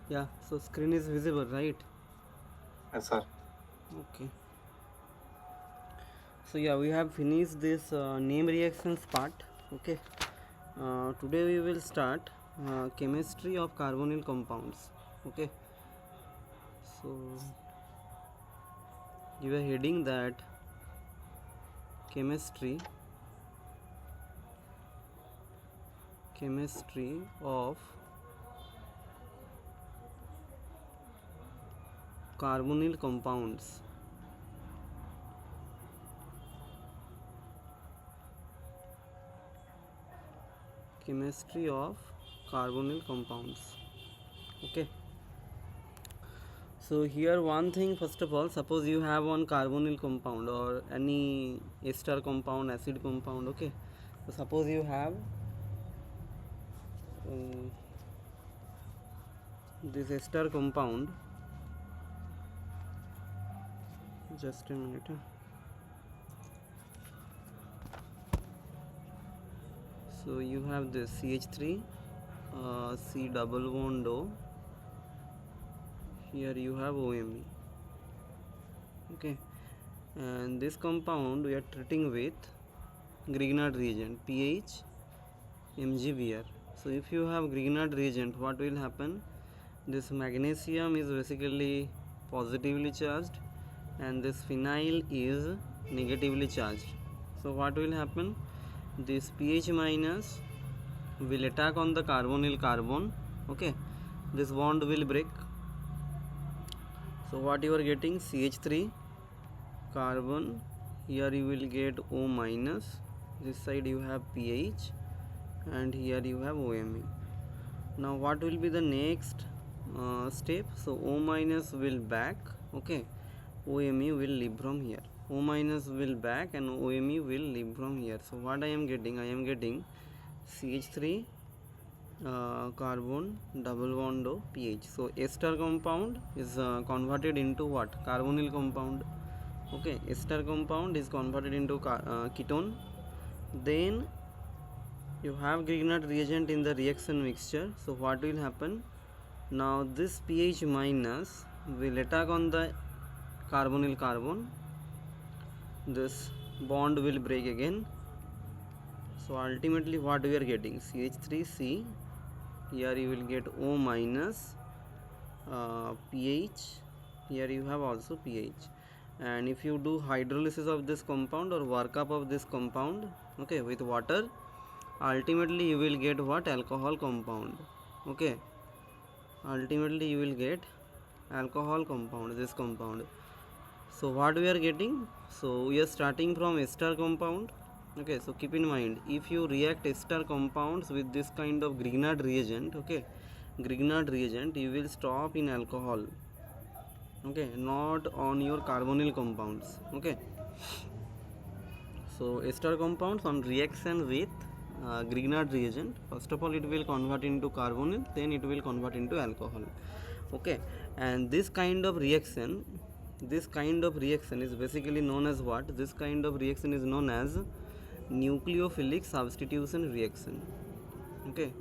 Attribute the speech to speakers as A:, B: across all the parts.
A: Yeah, so screen is visible, right?
B: Yes, sir.
A: Okay. So yeah, we have finished this name reactions part. Okay. Today we will start chemistry of carbonyl compounds. Okay. So you are heading that chemistry of carbonyl compounds. Chemistry of carbonyl compounds. Okay. So here one thing, first of all, suppose you have one carbonyl compound or any ester compound, acid compound. Okay. So suppose you have uh, this ester compound. Just a minute. So you have this CH3, C double bond O. Here you have OMe. Okay, and this compound we are treating with Grignard reagent pH Mgvr. So if you have Grignard reagent, what will happen? This magnesium is basically positively charged and this phenyl is negatively charged. So what will happen? This pH minus will attack on the carbonyl carbon. Okay, this bond will break. So what you are getting? CH3 carbon. Here you will get O minus. This side you have pH and here you have OMe. Now what will be the next step? So O minus will back. Okay, OMe will leave from here. O minus will back and OMe will leave from here. So what I am getting? I am getting CH3 carbon double bond O pH. So ester compound is converted into what? Carbonyl compound. Okay, ester compound is converted into ketone. Then you have Grignard reagent in the reaction mixture. So what will happen? Now this pH minus will attack on the carbonyl carbon. This bond will break again. So ultimately what we are getting? CH3C. Here you will get O minus pH. Here you have also pH. And if you do hydrolysis of this compound or workup of this compound, okay, with water, ultimately you will get what? Alcohol compound. Okay, ultimately you will get alcohol compound, this compound. So what we are getting? So we are starting from ester compound. Okay, so keep in mind, if you react ester compounds with this kind of Grignard reagent, okay, Grignard reagent, you will stop in alcohol. Okay, not on your carbonyl compounds. Okay, so ester compounds on reaction with Grignard reagent, first of all it will convert into carbonyl, then it will convert into alcohol. Okay, and this kind of reaction is basically known as what? This kind of reaction is known as nucleophilic substitution reaction. Okay,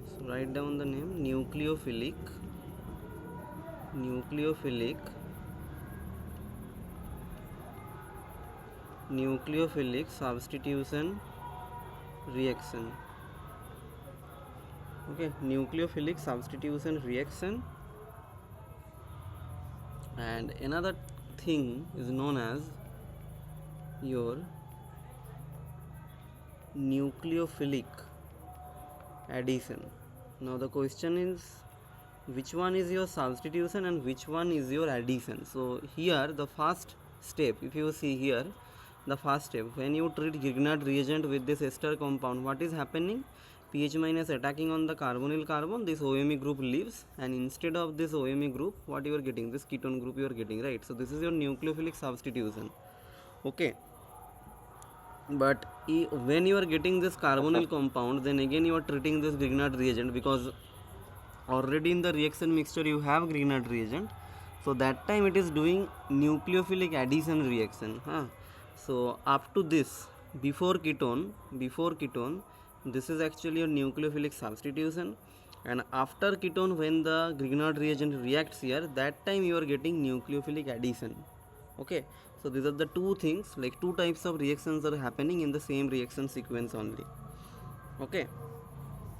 A: so write down the name: nucleophilic substitution reaction. Okay, nucleophilic substitution reaction. And another thing is known as your nucleophilic addition. Now the question is, which one is your substitution and which one is your addition? So here the first step, if you see here, the first step, when you treat Grignard reagent with this ester compound, what is happening? pH minus attacking on the carbonyl carbon, this OMe group leaves, and instead of this OMe group, what you are getting? This ketone group you are getting, right? So this is your nucleophilic substitution. Okay, but when you are getting this
B: Yes, sir.
A: carbonyl compound, then again you are treating this Grignard reagent, because already in the reaction mixture you have Grignard reagent. So that time it is doing nucleophilic addition reaction. So up to this, before ketone, this is actually a nucleophilic substitution, and after ketone, when the Grignard reagent reacts here, that time you are getting nucleophilic addition. Okay, so these are the two things, like two types of reactions are happening in the same reaction sequence only. Okay,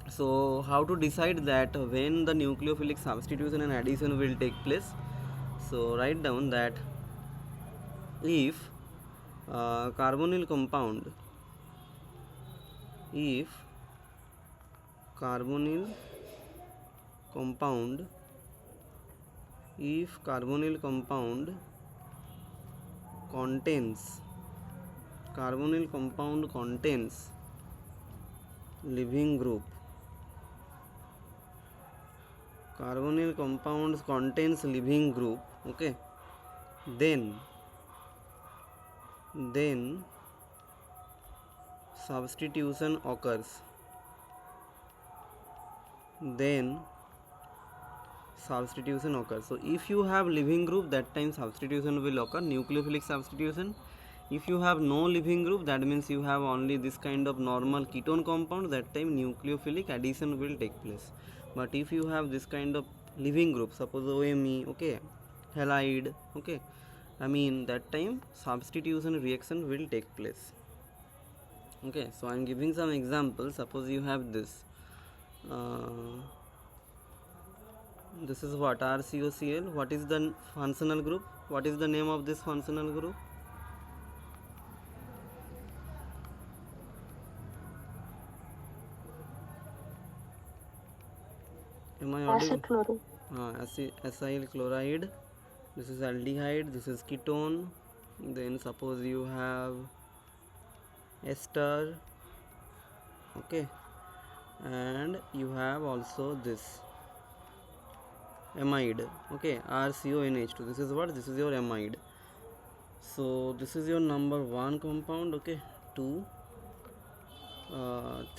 A: so how to decide that when the nucleophilic substitution and addition will take place? So write down that if carbonyl compound, if carbonyl compound, if carbonyl compound contains, carbonyl compound contains leaving group, carbonyl compounds contains leaving group, okay, then substitution occurs, then substitution occurs. So if you have leaving group, that time substitution will occur, nucleophilic substitution. If you have no leaving group, that means you have only this kind of normal ketone compound, that time nucleophilic addition will take place. But if you have this kind of leaving group, suppose OMe, okay, halide, okay, I mean that time substitution reaction will take place. Okay, so I am giving some examples. Suppose you have this this is what, RCOCl. What is the functional group? What is the name of this functional group? Am I audible?
C: Acid chloride.
A: Acyl chloride. This is aldehyde. This is ketone. Then suppose you have ester, okay, and you have also this amide, okay, RCONH2. This is what? This is your amide. So this is your number 1 compound, okay, 2,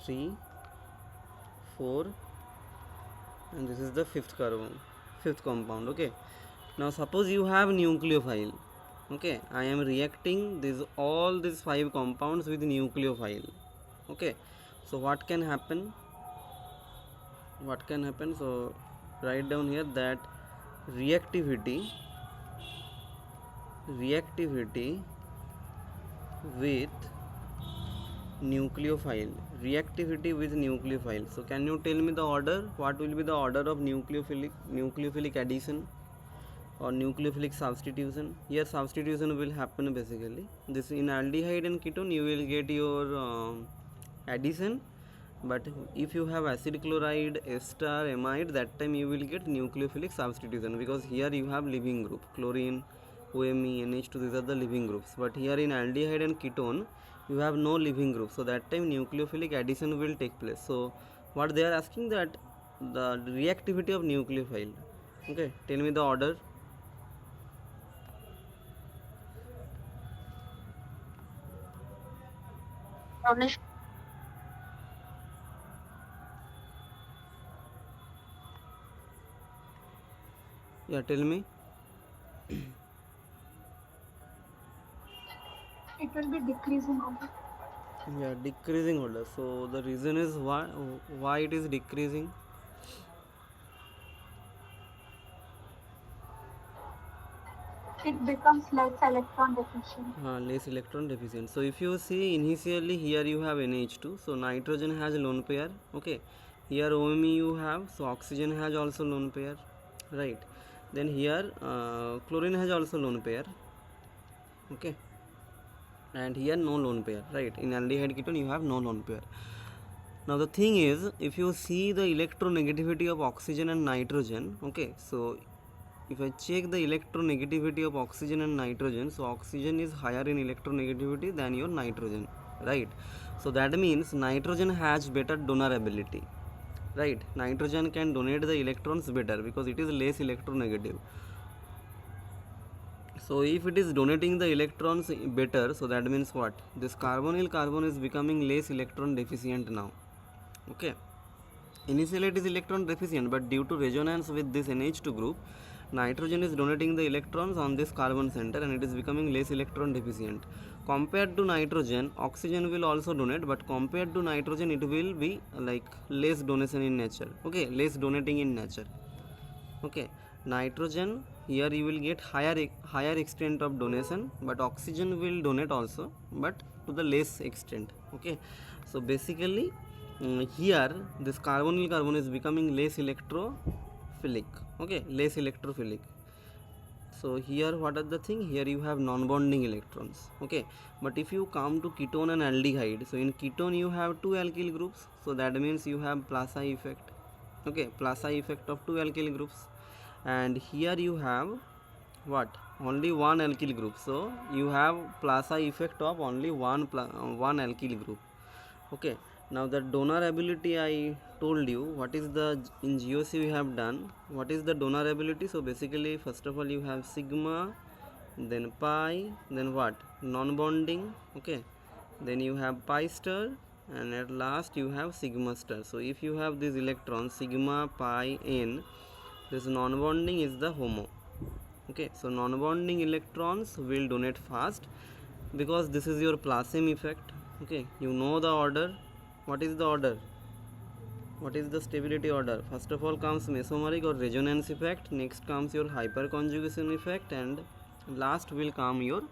A: 3, 4, and this is the fifth compound, okay. Now suppose you have nucleophile, okay, I am reacting all these 5 compounds with nucleophile, okay. So what can happen? So write down here that reactivity with nucleophile, so can you tell me the order? What will be the order of nucleophilic addition or nucleophilic substitution? Here substitution will happen basically. This in aldehyde and ketone you will get your addition, but if you have acid chloride, ester, amide, that time you will get nucleophilic substitution, because here you have leaving group, chlorine, OMe, NH2, these are the leaving groups. But here in aldehyde and ketone you have no leaving group, so that time nucleophilic addition will take place. So what they are asking, that the reactivity of nucleophile, okay, tell me the order.
C: Brownish.
A: Yeah, tell me.
C: It will be decreasing order.
A: Yeah, decreasing order. So the reason is why it is decreasing?
C: It becomes less electron deficient.
A: Less electron deficient. So if you see initially here you have NH2, so nitrogen has lone pair, okay, here OMe you have, so oxygen has also lone pair, right. Then here chlorine has also lone pair, okay, and here no lone pair, right. In aldehyde ketone you have no lone pair. Now the thing is, if you see the electronegativity of oxygen and nitrogen, okay, so if I check the electronegativity of oxygen and nitrogen, so oxygen is higher in electronegativity than your nitrogen, right. So that means nitrogen has better donor ability, right. Nitrogen can donate the electrons better because it is less electronegative. So if it is donating the electrons better, so that means what? This carbonyl carbon is becoming less electron deficient now, okay. Initially it is electron deficient, but due to resonance with this NH2 group, nitrogen is donating the electrons on this carbon center and it is becoming less electron deficient. Compared to nitrogen, oxygen will also donate, but compared to nitrogen it will be like less donation in nature, okay, less donating in nature. Okay, nitrogen here you will get higher extent of donation, but oxygen will donate also, but to the less extent. Okay, so basically here this carbonyl carbon is becoming less electrophilic, okay, less electrophilic. So here what are the thing, here you have non-bonding electrons, okay, but if you come to ketone and aldehyde, so in ketone you have two alkyl groups, so that means you have plus I effect, okay, plus I effect of two alkyl groups, and here you have what, only one alkyl group, so you have plus I effect of only one alkyl group. Okay, now the donor ability I told you, what is the, in GOC we have done, what is the donor ability. So basically first of all you have sigma, then pi, then what, non-bonding, okay, then you have pi star, and at last you have sigma star. So if you have these electrons sigma, pi, n, this non-bonding is the HOMO. Okay, so non-bonding electrons will donate fast because this is your plus M effect. Okay, you know the order. What is the order? What is the stability order? First of all comes mesomeric or resonance effect, next comes your hyperconjugation effect, and last will come your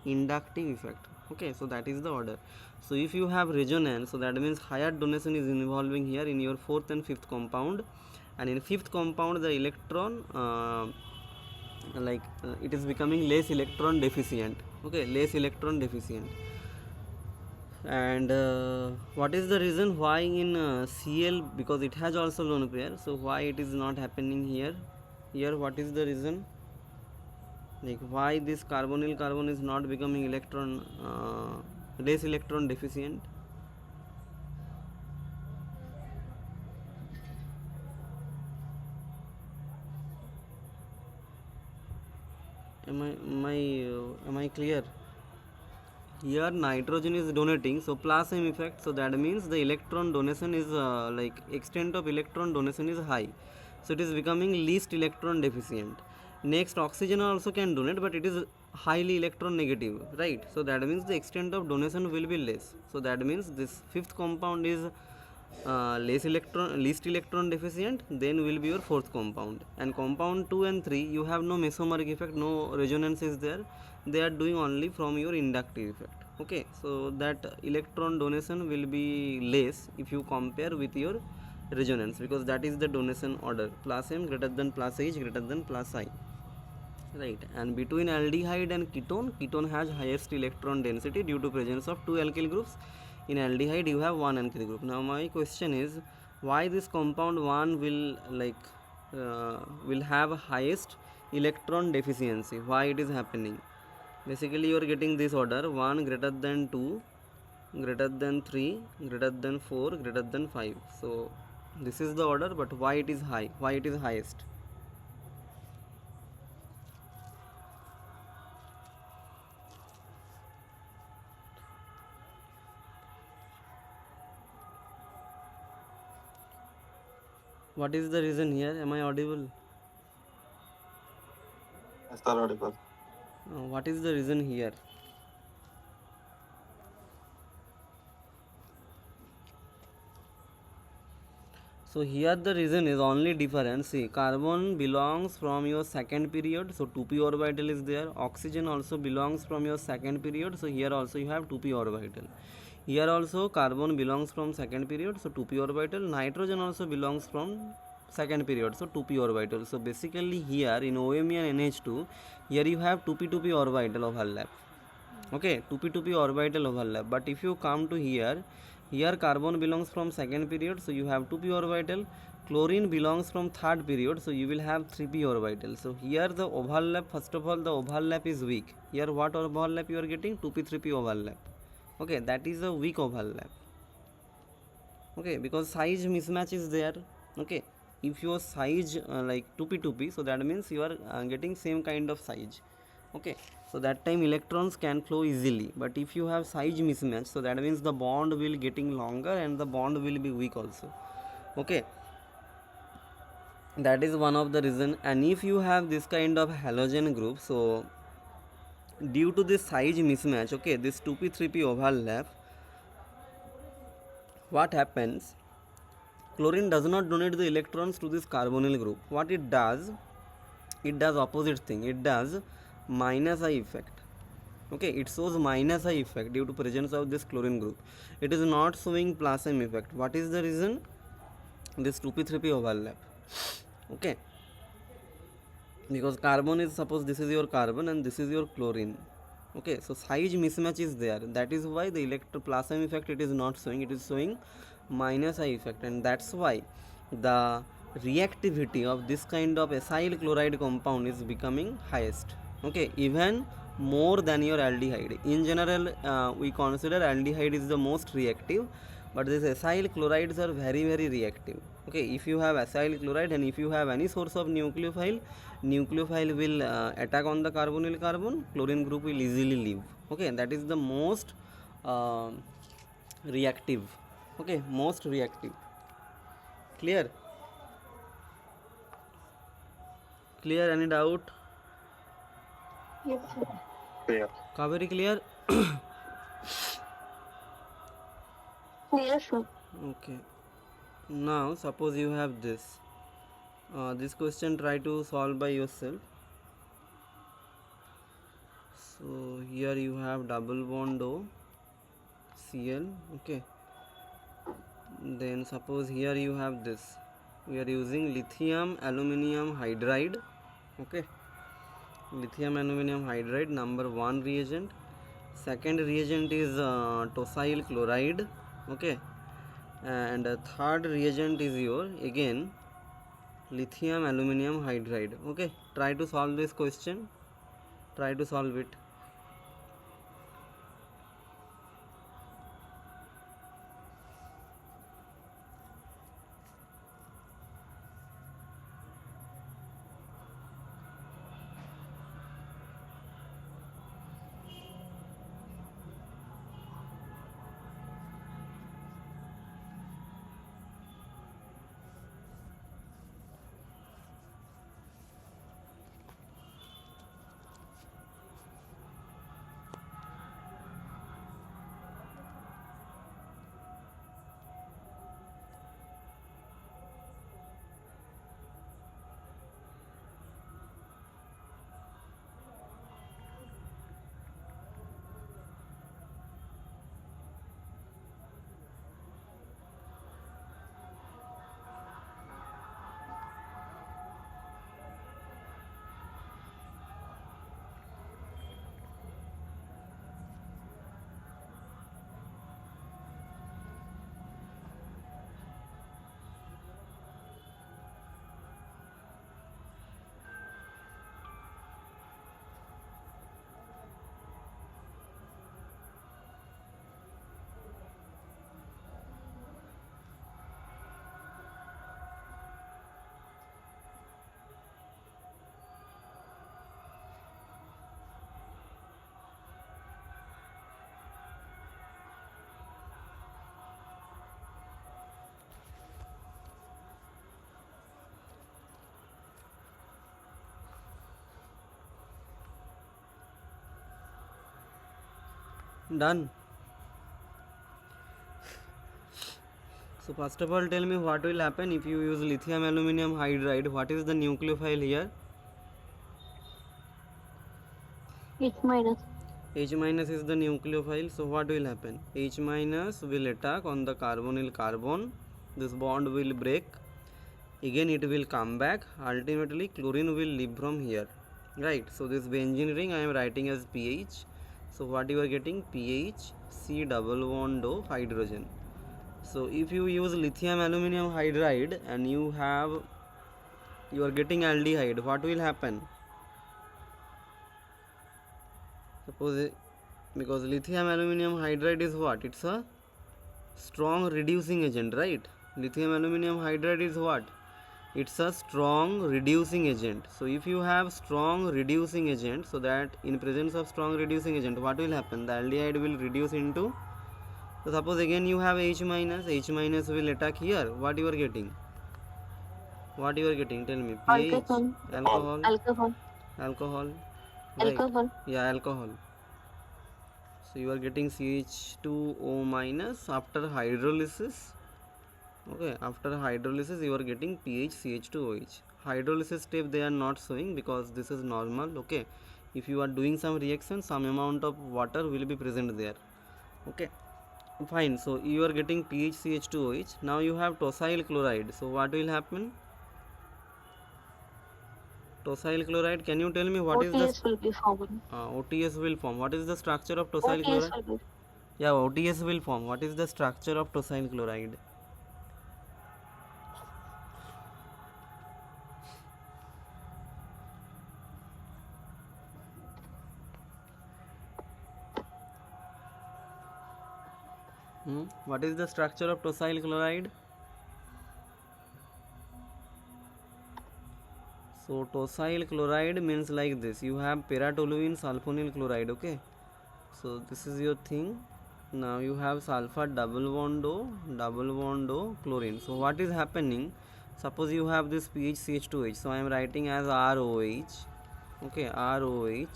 A: inductive effect. Okay, so that is the order. So if you have resonance, so that means higher donation is involving here in your fourth and fifth compound, and in fifth compound the electron it is becoming less electron deficient, okay, less electron deficient. And what is the reason why in Cl, because it has also lone pair, so why it is not happening here? Here what is the reason, like why this carbonyl carbon is not becoming less electron deficient? Am I clear? Here nitrogen is donating, so plus M effect, so that means the electron donation is like extent of electron donation is high, so it is becoming least electron deficient. Next oxygen also can donate, but it is highly electron negative, right? So that means the extent of donation will be less, so that means this fifth compound is least electron deficient, then will be your fourth compound. And compound 2 and 3 you have no mesomeric effect, no resonance is there, they are doing only from your inductive effect. Okay, so that electron donation will be less if you compare with your resonance, because that is the donation order, plus M greater than plus H greater than plus I, right? And between aldehyde and ketone has highest electron density due to presence of two alkyl groups. In aldehyde you have one alkyl group. Now my question is, why this compound 1 will have highest electron deficiency, why it is happening? Basically you are getting this order, 1 greater than 2 greater than 3 greater than 4 greater than 5, so this is the order, but why it is high, why it is highest? What is the reason here? Am I audible?
B: Yes, sir, audible.
A: What is the reason here? So here the reason is only difference. See, carbon belongs from your second period, so 2p orbital is there. Oxygen also belongs from your second period, so here also you have 2p orbital. Here also carbon belongs from second period, so 2p orbital. Nitrogen also belongs from second period, so 2p orbital. So basically here in OMe and NH2, here you have 2p orbital overlap. Okay, 2p orbital overlap. But if you come to here carbon belongs from second period, so you have 2p orbital. Chlorine belongs from third period, so you will have 3p orbital. So here the overlap, first of all the overlap is weak. Here what overlap you are getting? 2p 3p overlap. Okay, that is a weak overlap. Okay, because size mismatch is there. Okay, if your size like 2p, so that means you are getting same kind of size. Okay, so that time electrons can flow easily, but if you have size mismatch, so that means the bond will getting longer and the bond will be weak also. Okay, that is one of the reason. And if you have this kind of halogen group, so due to this size mismatch, okay, this 2p 3p overlap, what happens, chlorine does not donate the electrons to this carbonyl group. What it does opposite thing, it does minus I effect. Okay, it shows minus I effect due to presence of this chlorine group. It is not showing plus M effect. What is the reason? This 2p 3p overlap. Okay, because carbon is, suppose this is your carbon and this is your chlorine. Okay, so size mismatch is there, that is why the plus M effect it is not showing, it is showing minus I effect, and that's why the reactivity of this kind of acyl chloride compound is becoming highest. Okay, even more than your aldehyde. In general, we consider aldehyde is the most reactive, but these acyl chlorides are very very reactive. Okay, if you have acyl chloride and if you have any source of nucleophile will attack on the carbonyl carbon, chlorine group will easily leave. Okay, that is the most uh, reactive. Okay, most reactive. Clear? Clear? Any doubt?
C: Yes, sir.
B: Clear.
A: Kaveri, clear?
C: Clear, sir.
A: Okay, now suppose you have this question, try to solve by yourself. So here you have double bond O Cl. Okay, then suppose here you have this, we are using lithium aluminum hydride. Okay, lithium aluminum hydride, number 1 reagent. Second reagent is tosyl chloride. Okay, and third reagent is your again lithium aluminum hydride. Okay, try to solve this question, try to solve it. Done. So first of all, tell me what will happen if you use lithium aluminum hydride. What is the nucleophile here?
C: H minus.
A: H minus is the nucleophile. So what will happen? H minus will attack on the carbonyl carbon. This bond will break. Again it will come back. Ultimately chlorine will leave from here. Right. So this benzene ring I am writing as pH. So what you are getting? pH C double bond O hydrogen. So if you use lithium aluminum hydride and you are getting aldehyde, what will happen? Suppose, because lithium aluminum hydride is what? It's a strong reducing agent, right? Lithium aluminum hydride is what? It's a strong reducing agent. So if you have strong reducing agent, so that in presence of strong reducing agent, what will happen? The aldehyde will reduce into, so suppose again you have H minus will attack here. What you are getting? What you are getting? Tell me. pH,
C: Alcohol.
A: alcohol,
C: Alcohol.
A: alcohol, right?
C: Alcohol.
A: Yeah, alcohol. So you are getting CH2O minus after hydrolysis. Okay, after hydrolysis you are getting pH CH2OH. Hydrolysis step they are not showing because this is normal. Okay, if you are doing some reaction, some amount of water will be present there. Okay, fine. So you are getting pH CH2OH. Now you have tosyl chloride. So what will happen? Tosyl chloride, can you tell me what is the
C: OTS will be formed.
A: OTS will form? What is the structure of tosyl
C: OTS
A: chloride?
C: will be.
A: Yeah, OTS will form. What is the structure of tosyl chloride? What is the structure of tosyl chloride? So tosyl chloride means like this. You have paratoluene sulfonyl chloride. Okay. So this is your thing. Now you have sulfur double bond O chlorine. So what is happening? Suppose you have this pH CH2H. So I am writing as ROH. Okay, ROH.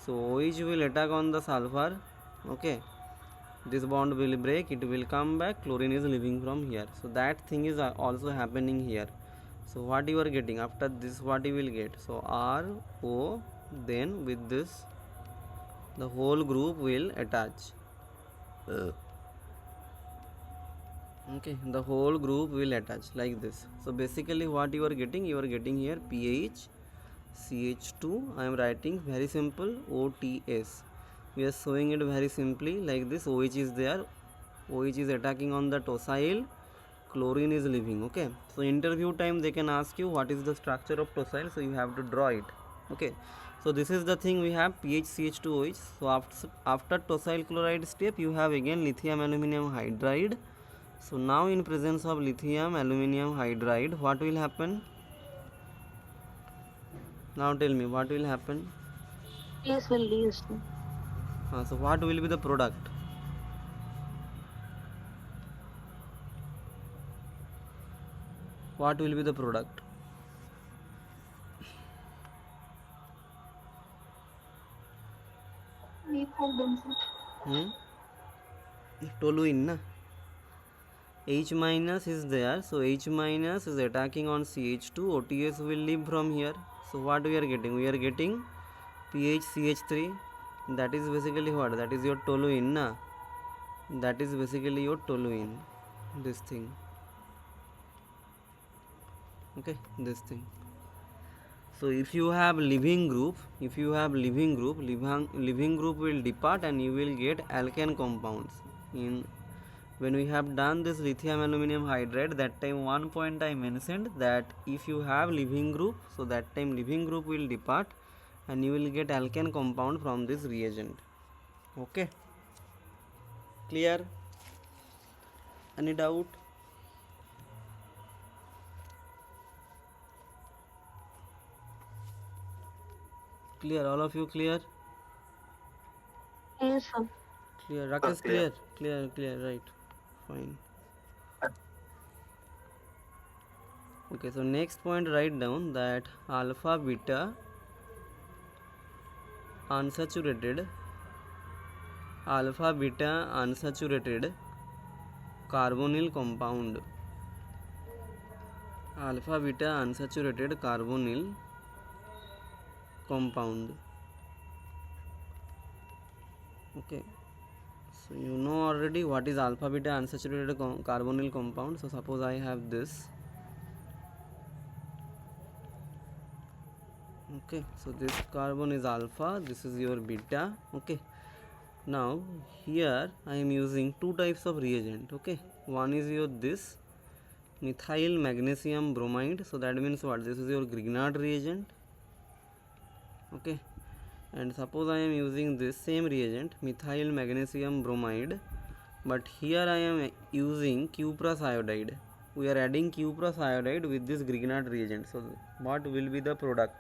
A: So OH will attack on the sulfur. Okay, this bond will break, it will come back, chlorine is leaving from here. So that thing is also happening here. So what you are getting after this, what you will get? So RO, then with this the whole group will attach. Okay, the whole group will attach like this. So basically what you are getting here pH CH2, I am writing very simple OTS. We are showing it very simply like this. OH is there, OH is attacking on the tosyl, chlorine is leaving. Okay, so interview time they can ask you what is the structure of tosyl, so you have to draw it. Okay, so this is the thing, we have pH CH2OH. So after tosyl chloride step you have again lithium aluminum hydride. So now in presence of lithium aluminum hydride, what will happen? Now tell me what will happen.
C: OTS will leave.
A: So what will be the product? What will be the product?
C: Methyl benzene.
A: Hmm? Toluene na? H minus is there, so H minus is attacking on CH2, OTS will leave from here. So what we are getting? We are getting pH CH3. That is basically what? That is your toluene na? That is basically your toluene. This thing. Okay, this thing. So if you have living group, living group will depart and you will get alkane compounds. In when we have done this lithium aluminum hydride, that time one point I mentioned that if you have living group, so that time living group will depart and you will get alkane compound from this reagent. Okay, clear? Any doubt? Clear? All of you clear?
C: Yes, sir.
A: Clear? Rakesh,
B: Clear.
A: clear, right? Fine. Okay, so next point, write down that alpha beta unsaturated carbonyl compound, alpha beta unsaturated carbonyl compound. Okay, so you know already what is alpha beta unsaturated carbonyl compound. So suppose I have this. Okay, so this carbon is alpha, this is your beta. Okay, now here I am using two types of reagent. Okay, one is your this methyl magnesium bromide. So that means what? This is your Grignard reagent. Okay, and suppose I am using this same reagent methyl magnesium bromide, but here I am using cuprous iodide. We are adding cuprous iodide with this Grignard reagent. So what will be the product?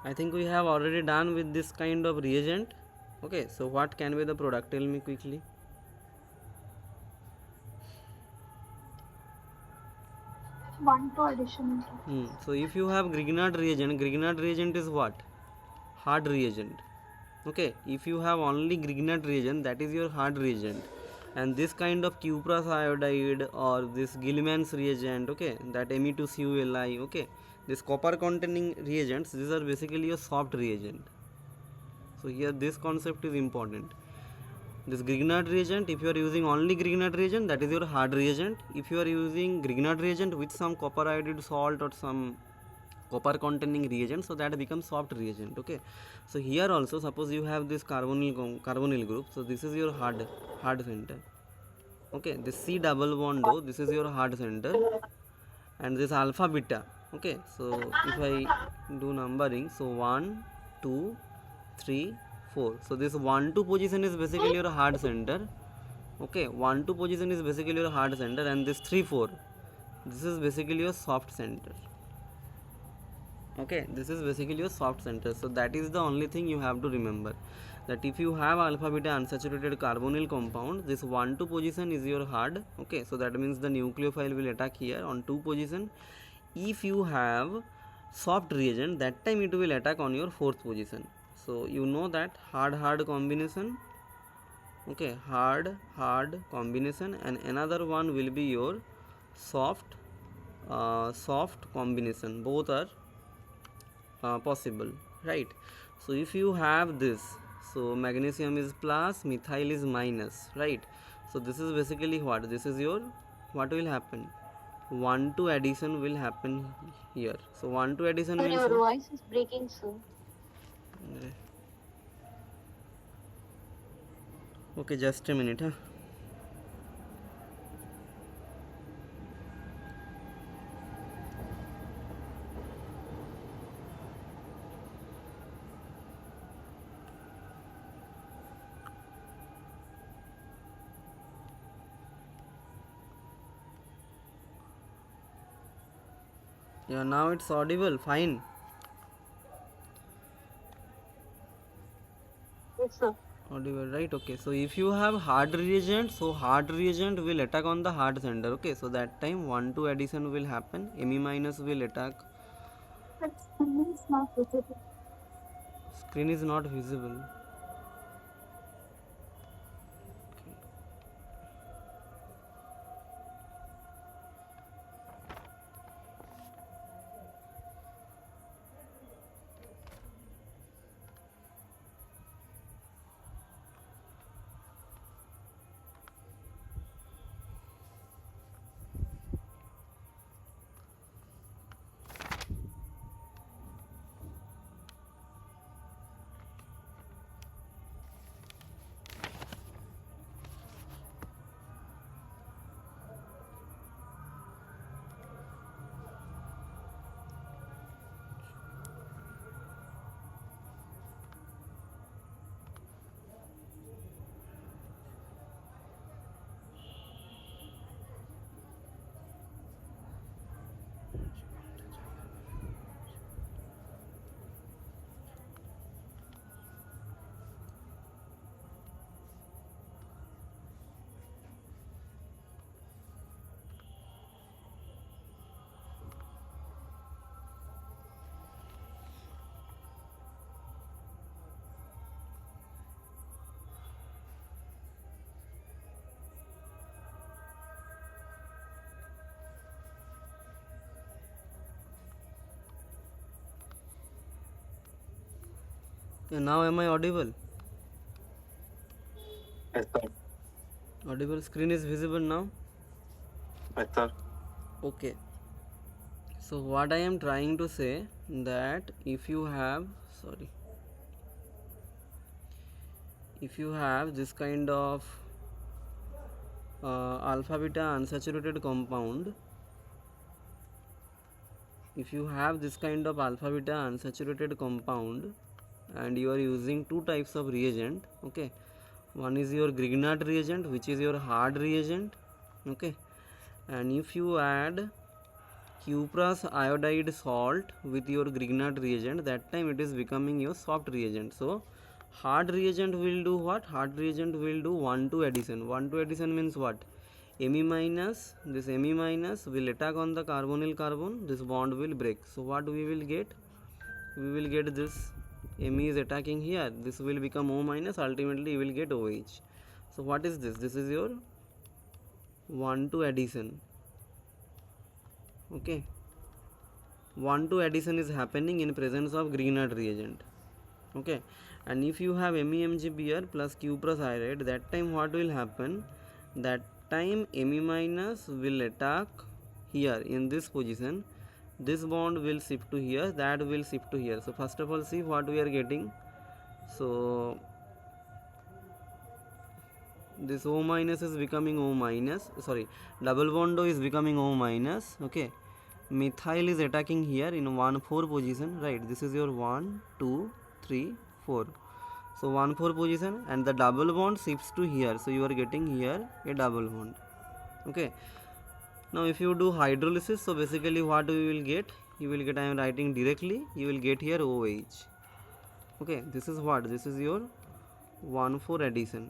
A: I think we have already done with this kind of reagent. Okay, so what can be the product? Tell me quickly.
C: to addition.
A: So if you have Grignard reagent is what? Hard reagent. Okay, if you have only Grignard reagent, that is your hard reagent. And this kind of cuprous iodide or this Gilman's reagent, okay, that Me2CuLi, okay, this copper containing reagents, these are basically a soft reagent. So here this concept is important. This Grignard reagent, if you are using only Grignard reagent, that is your hard reagent. If you are using Grignard reagent with some copper iodide salt or some copper containing reagent, so that becomes soft reagent. Okay, so here also suppose you have this carbonyl group, so this is your hard center. Okay, this C double bond O, this is your hard center, and this alpha beta. Okay, so if I do numbering, so 1 2 3 4, so this 1 2 position is basically your hard center. Okay, 1 2 position is basically your hard center, and this 3 4, this is basically your soft center. Okay, this is basically your soft center. So that is the only thing you have to remember, that if you have alpha beta unsaturated carbonyl compound, this 1 2 position is your hard. Okay, so that means the nucleophile will attack here on 2 position. If you have soft reagent, that time it will attack on your 4th position. So you know that hard combination. Okay, hard combination, and another one will be your soft combination. Both are possible, right? So if you have this, so magnesium is plus, methyl is minus, right? So this is basically what? This is your, what will happen? 1 2 addition will happen here. So 1 2 addition
C: Sir,
A: means
C: your voice is breaking, sir.
A: okay, just a minute, huh? Yeah, now it's audible, fine.
C: Yes, sir.
A: Audible, right? Okay, so if you have hard reagent, so hard reagent will attack on the hard center. Okay, so that time 1 2 addition will happen, Me minus will attack.
C: But screen is not visible.
A: Screen is not visible. Yeah, now am I audible?
B: Yes, sir.
A: Audible, screen is visible now.
B: Yes, sir.
A: Okay, so what I am trying to say, that if you have, sorry, if you have this kind of alpha beta unsaturated compound, if you have this kind of alpha beta unsaturated compound and you are using two types of reagent, okay, one is your Grignard reagent, which is your hard reagent, okay, and if you add cuprous iodide salt with your Grignard reagent, that time it is becoming your soft reagent. So hard reagent will do what? Hard reagent will do 1 2 addition. 1 2 addition means what? Me minus, this Me minus will attack on the carbonyl carbon, this bond will break. So what we will get? We will get this Me is attacking here, this will become O minus, ultimately you will get OH. So what is this? This is your 1,2 addition. Okay, 1,2 addition is happening in presence of Grignard reagent. Okay, and if you have MEmgBr plus cuprous iodide, that time what will happen? That time Me minus will attack here in this position, this bond will shift to here, that will shift to here. So first of all, see what we are getting. So this O minus is becoming O minus, sorry, double bond O is becoming O minus. Okay, methyl is attacking here in 1,4 position, right? This is your 1 2 3 4. So 1,4 position, and the double bond shifts to here, so you are getting here a double bond. Okay, now if you do hydrolysis, so basically what we will get? You will get, I am writing directly, you will get here OH. Okay, this is what? This is your 1,4 addition.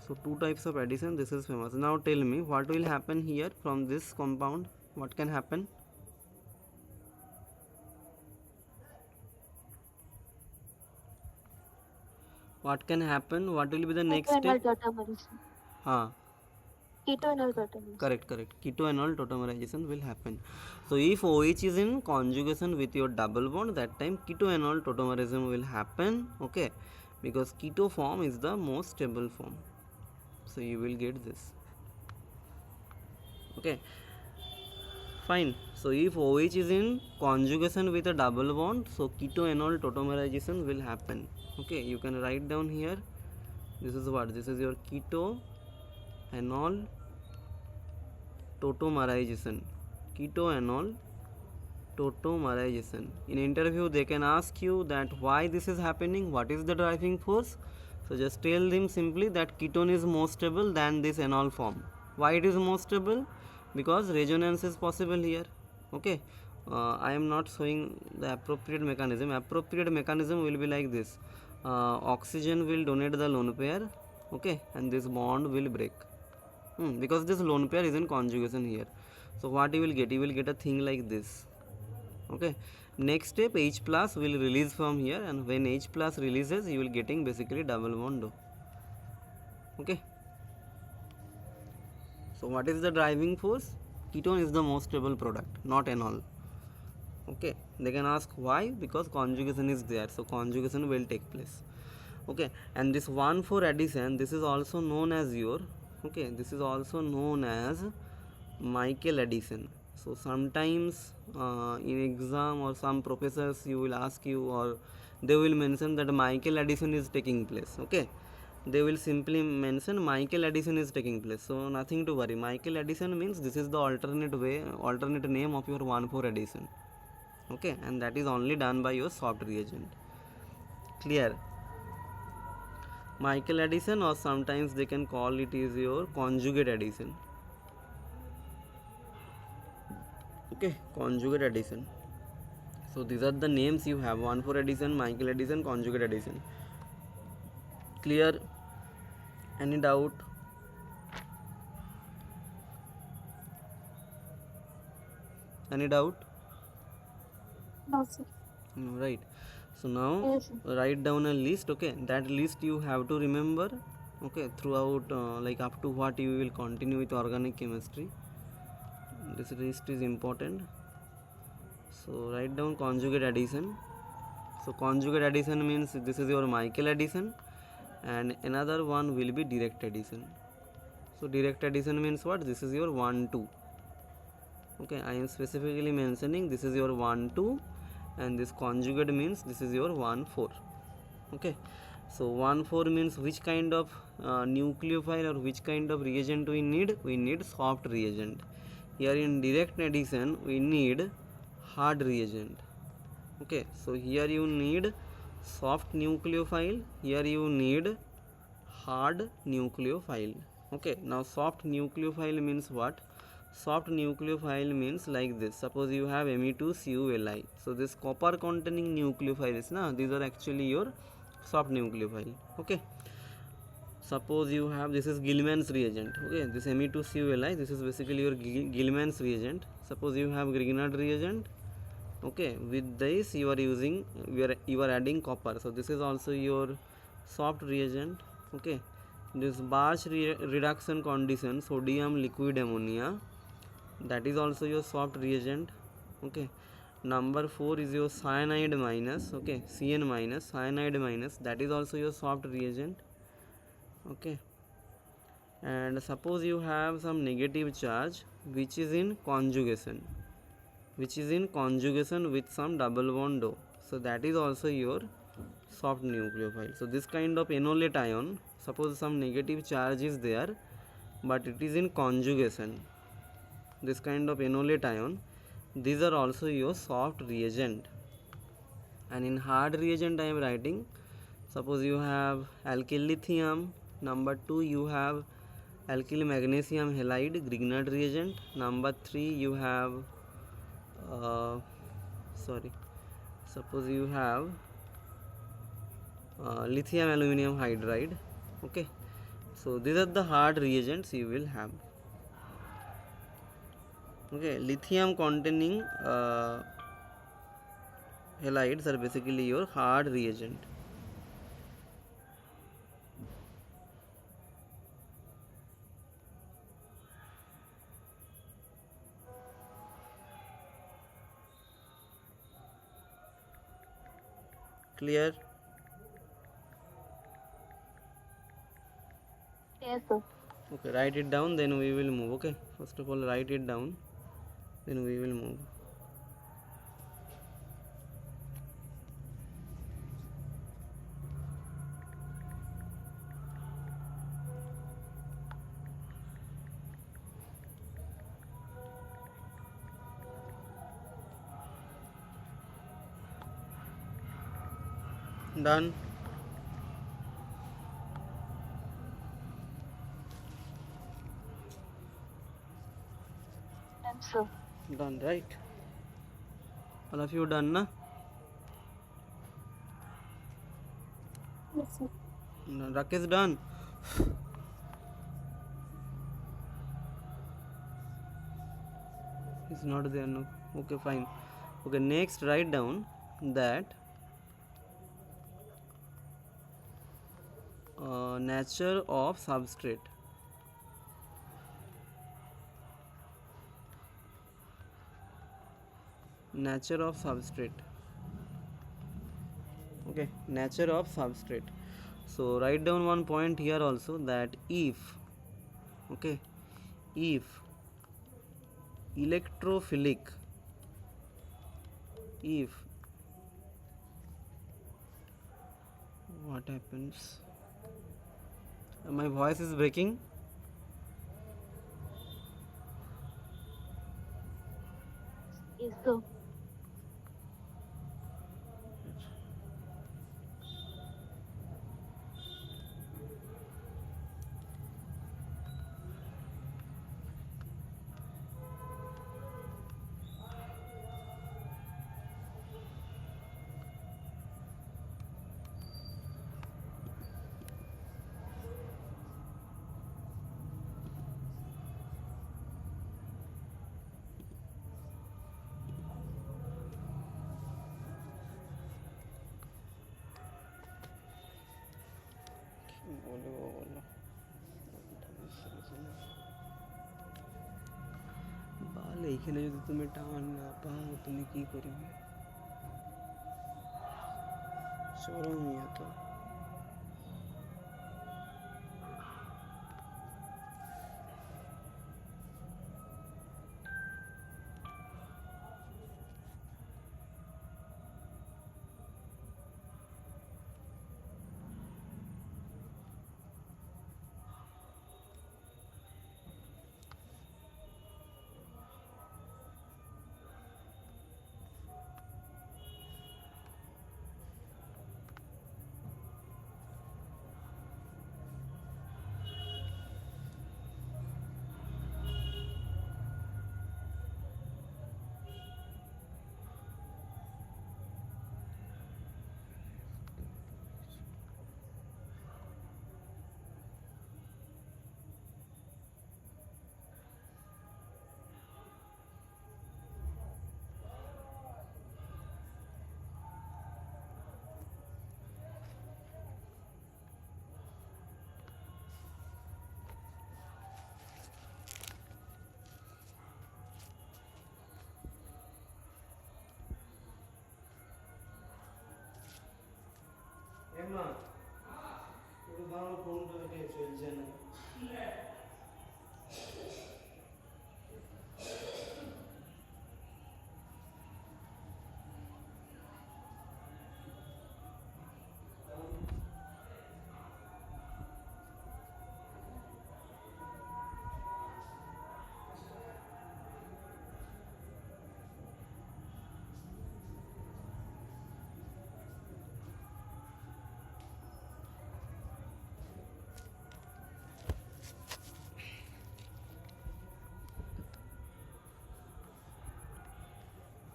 A: So two types of addition, this is famous. Now tell me what will happen here from this compound? What can happen? What can happen? What will be the next step? Haan,
C: Ketoenol tautomers.
A: correct. Ketoenol tautomerization will happen. So if OH is in conjugation with your double bond, that time ketoenol tautomerism will happen. Okay, because keto form is the most stable form. So you will get this. Okay, fine. So if OH is in conjugation with a double bond, so ketoenol tautomerization will happen. Okay, you can write down here. This is what? This is your ketoenol tautomerization. Ketoenol tautomerization. In interview, they can ask you that why this is happening, what is the driving force. So just tell them simply that ketone is more stable than this enol form. Why it is more stable? Because resonance is possible here. Okay, I am not showing the appropriate mechanism. Appropriate mechanism will be like this. Oxygen will donate the lone pair. Okay, and this bond will break. Because this lone pair is in conjugation here. So what you will get? You will get a thing like this. Okay, next step, H plus will release from here, and when H plus releases, you will getting basically double bond O. Okay, so what is the driving force? Ketone is the most stable product, not enol. Okay, they can ask why? Because conjugation is there, so conjugation will take place. Okay, and this 1,4 addition, this is also known as your, okay, this is also known as Michael addition. So sometimes in exam or some professors you will ask you, or they will mention that Michael addition is taking place. Okay, they will simply mention Michael addition is taking place. So nothing to worry. Michael addition means this is the alternate way, alternate name of your 1,4 addition. Okay, and that is only done by your soft reagent. Clear? Michael addition, or sometimes they can call it is your conjugate addition. Okay, conjugate addition. So these are the names you have: 1,4 addition, Michael addition, conjugate addition. Clear? Any doubt? Any doubt?
C: No, sir.
A: No, right. So now
C: Yes, sir.
A: write down a list. Okay, that list you have to remember. Okay, throughout like up to what you will continue with organic chemistry. This list is important. So write down conjugate addition. So conjugate addition means this is your Michael addition, and another one will be direct addition. So direct addition means what? This is your 1,2. Okay, I am specifically mentioning this is your 1,2, and this conjugate means this is your 1,4. Okay, so 1,4 means which kind of nucleophile or which kind of reagent we need? We need soft reagent. Here in direct addition we need hard reagent. Okay, so here you need soft nucleophile, here you need hard nucleophile. Okay, now soft nucleophile means what? Soft nucleophile means like this. Suppose you have Me2CuLi. So this copper containing nucleophiles, these are actually your soft nucleophile. Okay, suppose you have, this is Gilman's reagent, okay, this Me2CuLi, this is basically your Gilman's reagent. Suppose you have Grignard reagent, okay, with this you are using, you are adding copper, so this is also your soft reagent, okay. This Barch reduction condition, sodium liquid ammonia, that is also your soft reagent, okay. Number 4 is your cyanide minus, okay, Cn minus, cyanide minus, that is also your soft reagent, okay. And suppose you have some negative charge which is in conjugation, with some double bond O, so that is also your soft nucleophile. So this kind of enolate ion, suppose some negative charge is there but it is in conjugation, this kind of enolate ion, these are also your soft reagent. And in hard reagent I am writing, suppose you have alkyl lithium, number 2 you have alkyl magnesium halide, Grignard reagent, number 3 you have suppose you have lithium aluminum hydride, okay. So these are the hard reagents you will have, okay. Lithium containing halides are basically your hard reagent. Clear?
C: Yes, sir.
A: Okay, write it down, then we will move, okay. First of all write it down, then we will move. Done?
C: Done, sir.
A: Done, right? All of you done, na?
C: Yes, sir.
A: Rakesh done? He's not there, no. Okay, fine. Okay, next write down that nature of substrate. Nature of substrate. Okay, nature of substrate. So write down one point here also, that if, okay, if electrophilic, if what happens, my voice is breaking.
C: Yes, sir.
A: বাল এইখানে যদি তুমি টান না পাও তুমি কি করবে, চরম ইয়া তো।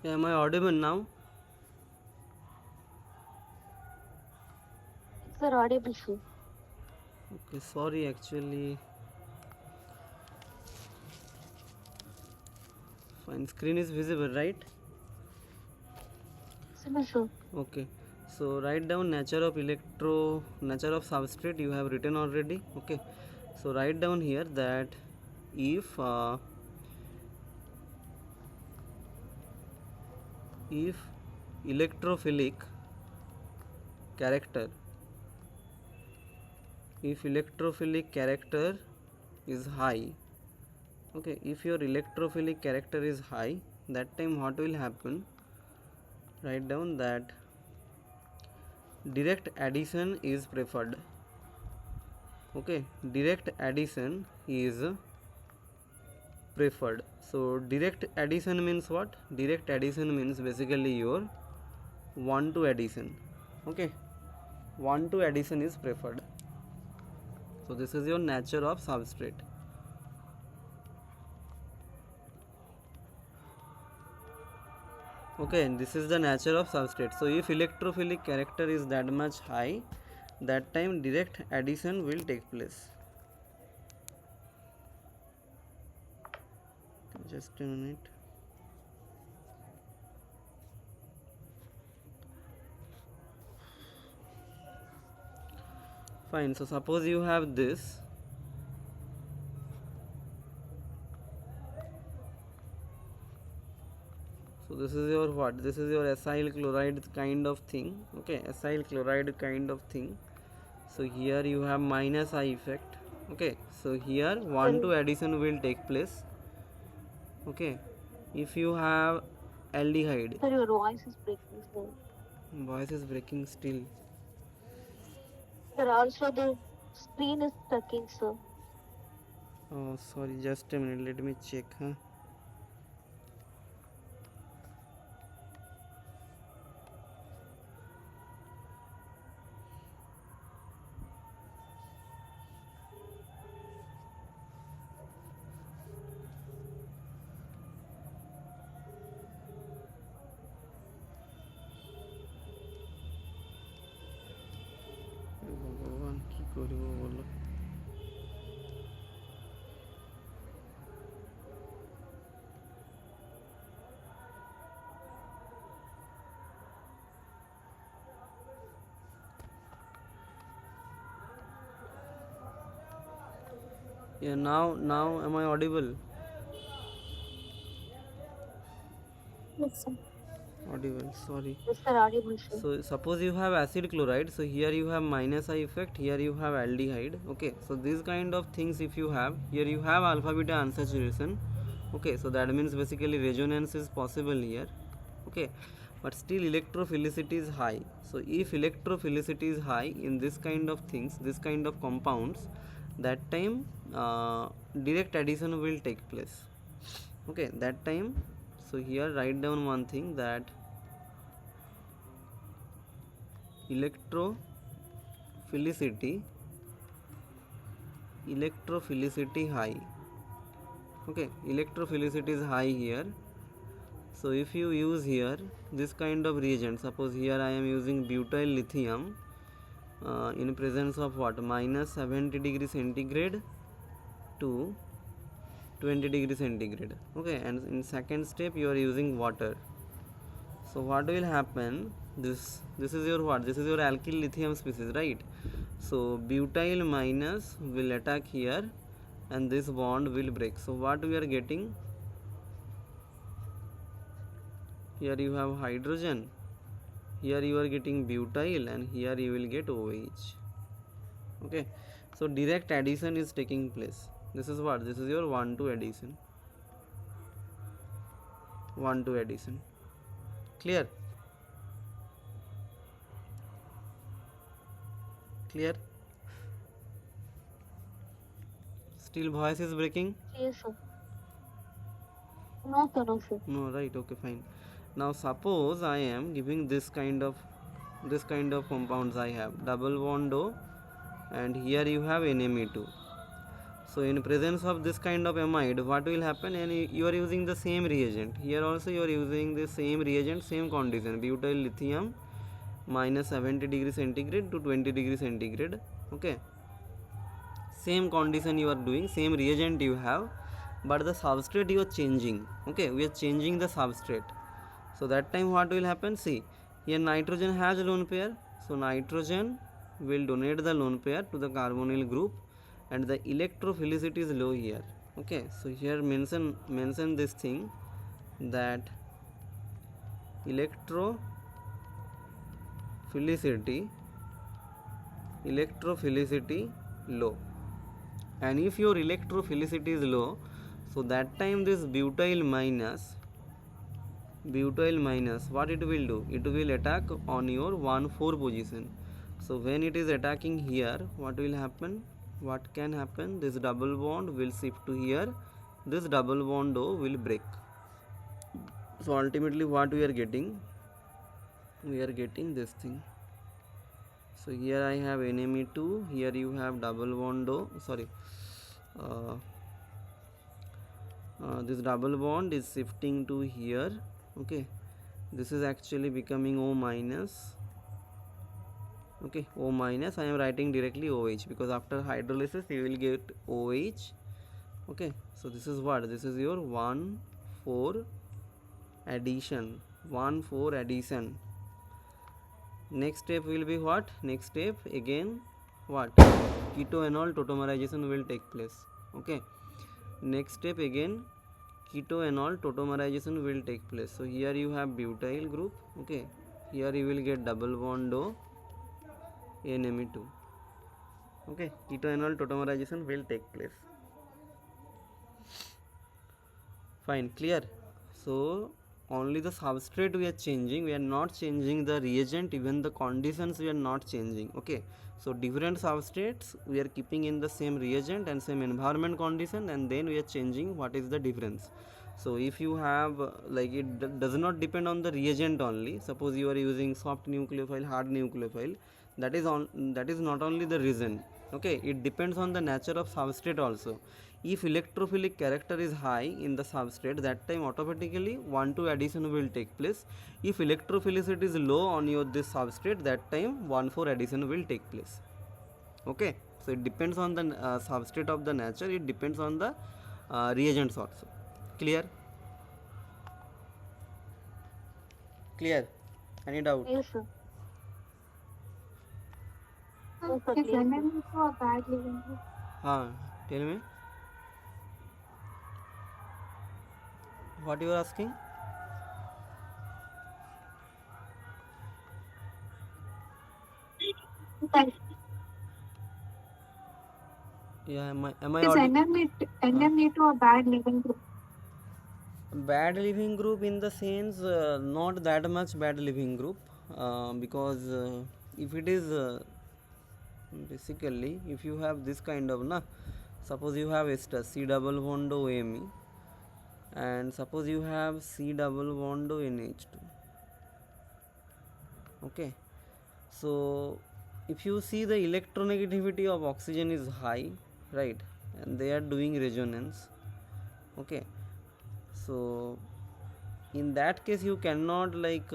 A: Am I audible now?
C: Sir, audible, sir.
A: Okay, sorry, actually. Fine, screen is visible, right?
C: Sir.
A: Okay, so write down nature of substrate you have written already. Okay, so write down here that if electrophilic character is high, okay, if your electrophilic character is high, that time what will happen, write down that direct addition is preferred. Okay, direct addition is preferred. So direct addition means what? Direct addition means basically your 1 to addition. Okay, 1 to addition is preferred. So this is your nature of substrate. Okay, and this is the nature of substrate. So if electrophilic character is that much high, that time direct addition will take place. Just a minute. Fine, so suppose you have this. So this is your what? This is your acyl chloride kind of thing. Okay, acyl chloride kind of thing. So here you have minus I effect. Okay, so here 1 to addition will take place. Okay, if you have aldehyde.
C: Sir, your voice is breaking, sir.
A: Voice is breaking still.
C: Sir, also the screen is stucking, sir.
A: Oh, sorry, just a minute. Let me check. Huh? ভগবান কি করব বলো Yeah, now am I audible?
C: Yes, sir.
A: Audible, sorry.
C: Yes, sir, audible, sir.
A: So suppose you have acid chloride, so here you have minus I effect, here you have aldehyde. Okay, so these kind of things if you have, here you have alpha beta unsaturation. Okay, so that means basically resonance is possible here. Okay, but still electrophilicity is high. So if electrophilicity is high in this kind of things, this kind of compounds, that time direct addition will take place. Okay, that time, so here write down one thing that electrophilicity high. Okay, electrophilicity is high here. So if you use here this kind of reagent, suppose here I am using butyl lithium in presence of what, minus 70 degree centigrade to 20 degree centigrade. Okay, and in second step you are using water. So what will happen, this is your what, this is your alkyl lithium species, right? So butyl minus will attack here and this bond will break. So what we are getting, here you have hydrogen here you are getting butyl and here you will get OH. Okay, so direct addition is taking place. This is what? This is your 1,2 addition. 1,2 addition. Clear? Clear? Still voice is breaking?
C: Yes, sir. No, sir, no, sir.
A: No, right? Okay, fine. Now suppose I am giving this kind of compounds. I have double bond O, and here you have NMe2. So in presence of this kind of amide, what will happen? And you are using the same reagent. Here also you are using the same reagent, same condition. Butyl lithium minus 70 degree centigrade to 20 degree centigrade. Okay, same condition you are doing, same reagent you have, but the substrate you are changing. Okay, we are changing the substrate. So that time what will happen? See, here nitrogen has lone pair, so nitrogen will donate the lone pair to the carbonyl group, and the electrophilicity is low here. Okay, so here mention this thing, that electrophilicity low. And if your electrophilicity is low, so that time this butyl minus what it will do? It will attack on your 1,4 position. So when it is attacking here, what will happen? What can happen? This double bond will shift to here, this double bond O will break. So ultimately what we are getting? We are getting this thing. So here I have NMe2, here you have double bond O, sorry, this double bond is shifting to here. Okay, this is actually becoming O minus. Okay, O minus, I am writing directly OH, because after hydrolysis you will get OH. Okay, so this is what? This is your 1,4 addition. 1,4 addition. Next step will be what? Next step again what? Ketoenol tautomerization will take place. Okay, next step again ketoenol tautomerization will take place. So here you have butyl group. Okay, here you will get double bond O, NMe2. Okay, ketoenol tautomerization will take place. Fine, clear? So only the substrate we are changing, we are not changing the reagent, even the conditions we are not changing. Okay, so different substrates we are keeping in the same reagent and same environment condition, and then we are changing what is the difference. So if you have like it does not depend on the reagent only. Suppose you are using soft nucleophile, hard nucleophile, that is not only the reason. Okay, it depends on the nature of substrate also. If electrophilic character is high in the substrate, that time automatically 1,2 addition will take place. If electrophilicity is low on your this substrate, that time 1,4 addition will take place. Okay, so it depends on the substrate of the nature, it depends on the reagents also. Clear? Clear? Any doubt?
C: Yes, sir. Yes, sir.
D: Is
C: Clear, sir.
D: NME2 a bad living group?
A: Tell me. What you are asking?
C: Thank
A: Yeah, am I
D: Is
A: audible?
D: NME2 a bad living group?
A: Bad living group in the sense not that much bad living group, because if it is basically if you have this kind of suppose you have ester C double bond O Me, and suppose you have C double bond O NH2. Okay, so if you see the electronegativity of oxygen is high, right, and they are doing resonance. Okay, so in that case you cannot like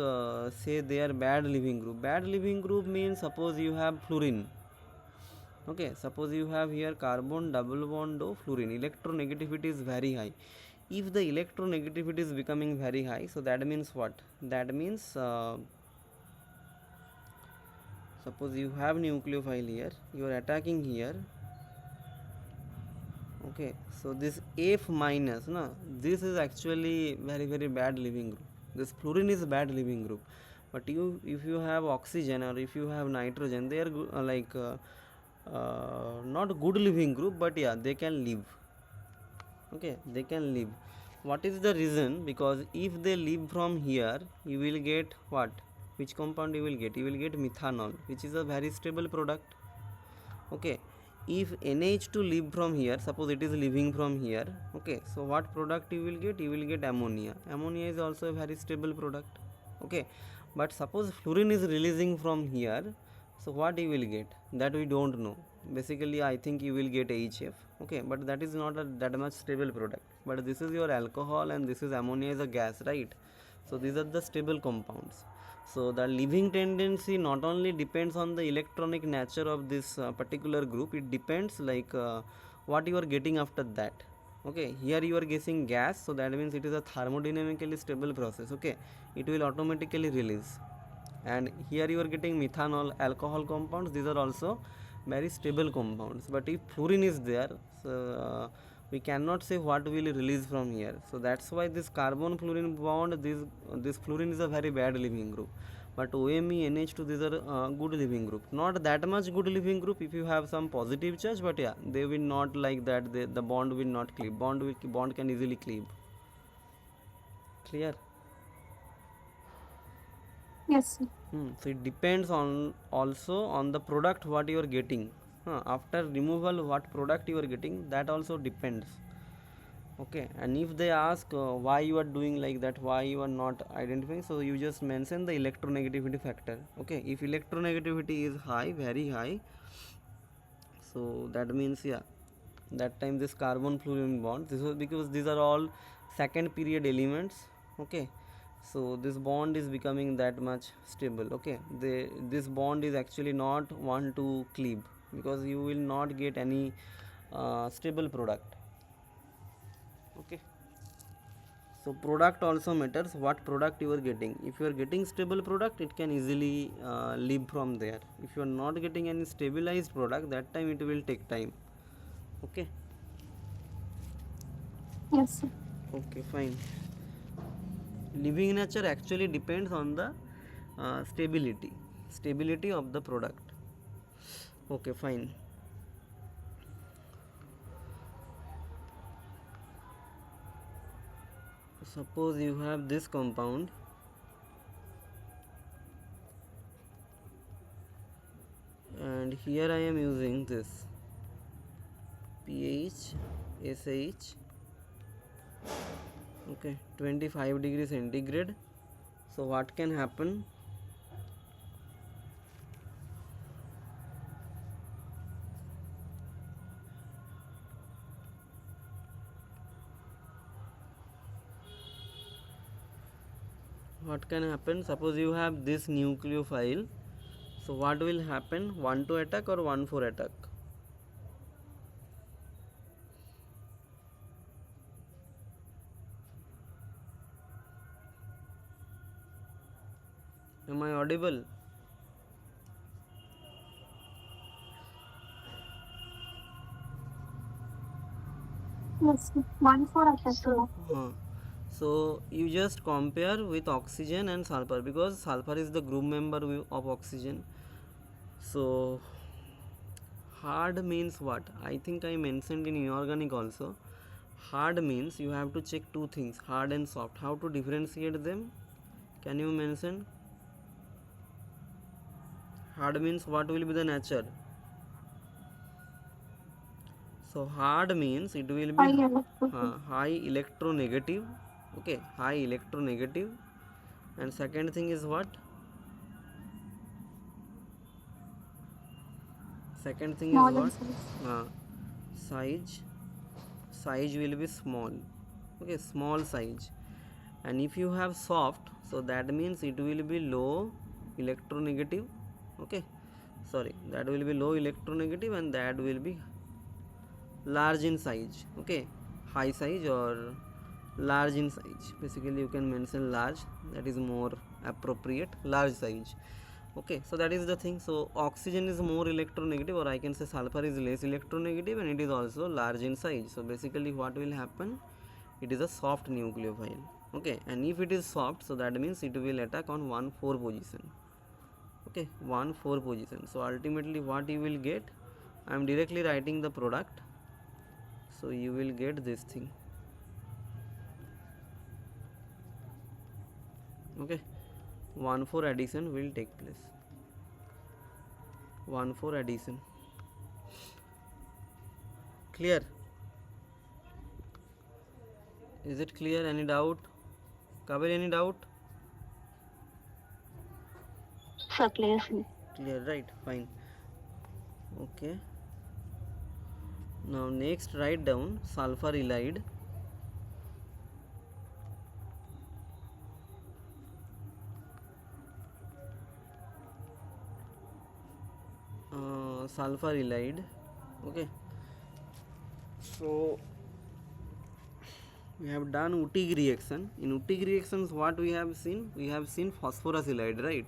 A: say they are bad living group. Bad living group means suppose you have fluorine. Okay, suppose you have here carbon double bond O fluorine, electronegativity is very high. If the electronegativity is becoming very high, so that means what? That means suppose you have nucleophile here, you are attacking here. Okay, so this F minus, this is actually very bad living group. This fluorine is bad living group, But if you have oxygen or if you have nitrogen, they are not good living group, but yeah, they can live. Okay, they can live. What is the reason? Because if they live from here, you will get what? Which compound you will get? You will get methanol, which is a very stable product. Okay, if NH2 live from here, suppose it is living from here, okay, so what product you will get? You will get ammonia. Ammonia is also a very stable product. Okay, but suppose fluorine is releasing from here, so what you will get? That we don't know. Basically I think you will get HF. Okay, but that is not that much stable product. But this is your alcohol and this is ammonia is a gas, right? So these are the stable compounds. So the living tendency not only depends on the electronic nature of this particular group, it depends what you are getting after that. Okay, here you are getting gas, so that means it is a thermodynamically stable process. Okay, it will automatically release. And here you are getting methanol, alcohol compounds, these are also very stable compounds. But if fluorine is there, so we cannot say what will release from here. So that's why this carbon fluorine bond, this fluorine is a very bad living group. But OMe, NH2, these are good living group. Not that much good living group if you have some positive charge, but yeah, they will not like that. The bond will not cleave. Bond can easily cleave. Clear?
D: Yes, sir.
A: So it depends on also on the product what you are getting. After removal, what product you are getting, that also depends. Okay, and if they ask why you are doing like that, why you are not identifying, so you just mention the electronegativity factor. Okay, if electronegativity is high, very high, so that means yeah, that time this carbon fluorine bond, this was because these are all second period elements. Okay, so this bond is becoming that much stable. Okay, this bond is actually not want to cleave, because you will not get any stable product. Okay, so product also matters, what product you are getting. If you are getting stable product, it can easily live from there. If you are not getting any stabilized product, that time it will take time. Okay.
D: Yes, sir.
A: Okay, fine. Living nature actually depends on the stability of the product. Okay, fine. Suppose you have this compound and here I am using this pH, SH, okay, 25 degrees centigrade. So what can happen? What can happen? Suppose you have this nucleophile, so what will happen? 1-2 attack or 1-4 attack? Am I audible?
D: Yes, sir. 1-4 attack.
A: So you just compare with oxygen and sulfur, because sulfur is the group member of oxygen. So hard means what? I think I mentioned in inorganic also. Hard means you have to check two things, hard and soft. How to differentiate them? Can you mention? Hard means what will be the nature? So hard means it will be high electronegative. Okay, high electronegative. And second thing is what? Second thing
D: Small
A: is
D: in
A: what? Size will be small. Okay, small size. And if you have soft, so that means it will be low electronegative. Okay, sorry, that will be low electronegative and that will be large in size. Okay, high size or large in size. Basically you can mention large, that is more appropriate, large size. Okay, so that is the thing. So oxygen is more electronegative, or I can say sulfur is less electronegative, and it is also large in size. So basically what will happen? It is a soft nucleophile. Okay, and if it is soft, so that means it will attack on 1,4 position. Okay, 1,4 position. So ultimately what you will get, I am directly writing the product, so you will get this thing. Okay, 1,4 addition will take place. 1,4 addition. Clear? Is it clear? Any doubt? Kabir, any doubt?
C: Sir, clear, sir.
A: Clear, right? Fine. Okay. Now next write down sulfur ylide. Sulfur ylide. Okay. So we have done Wittig reaction. In Wittig reactions, what we have seen? We have seen phosphorus ylide, right?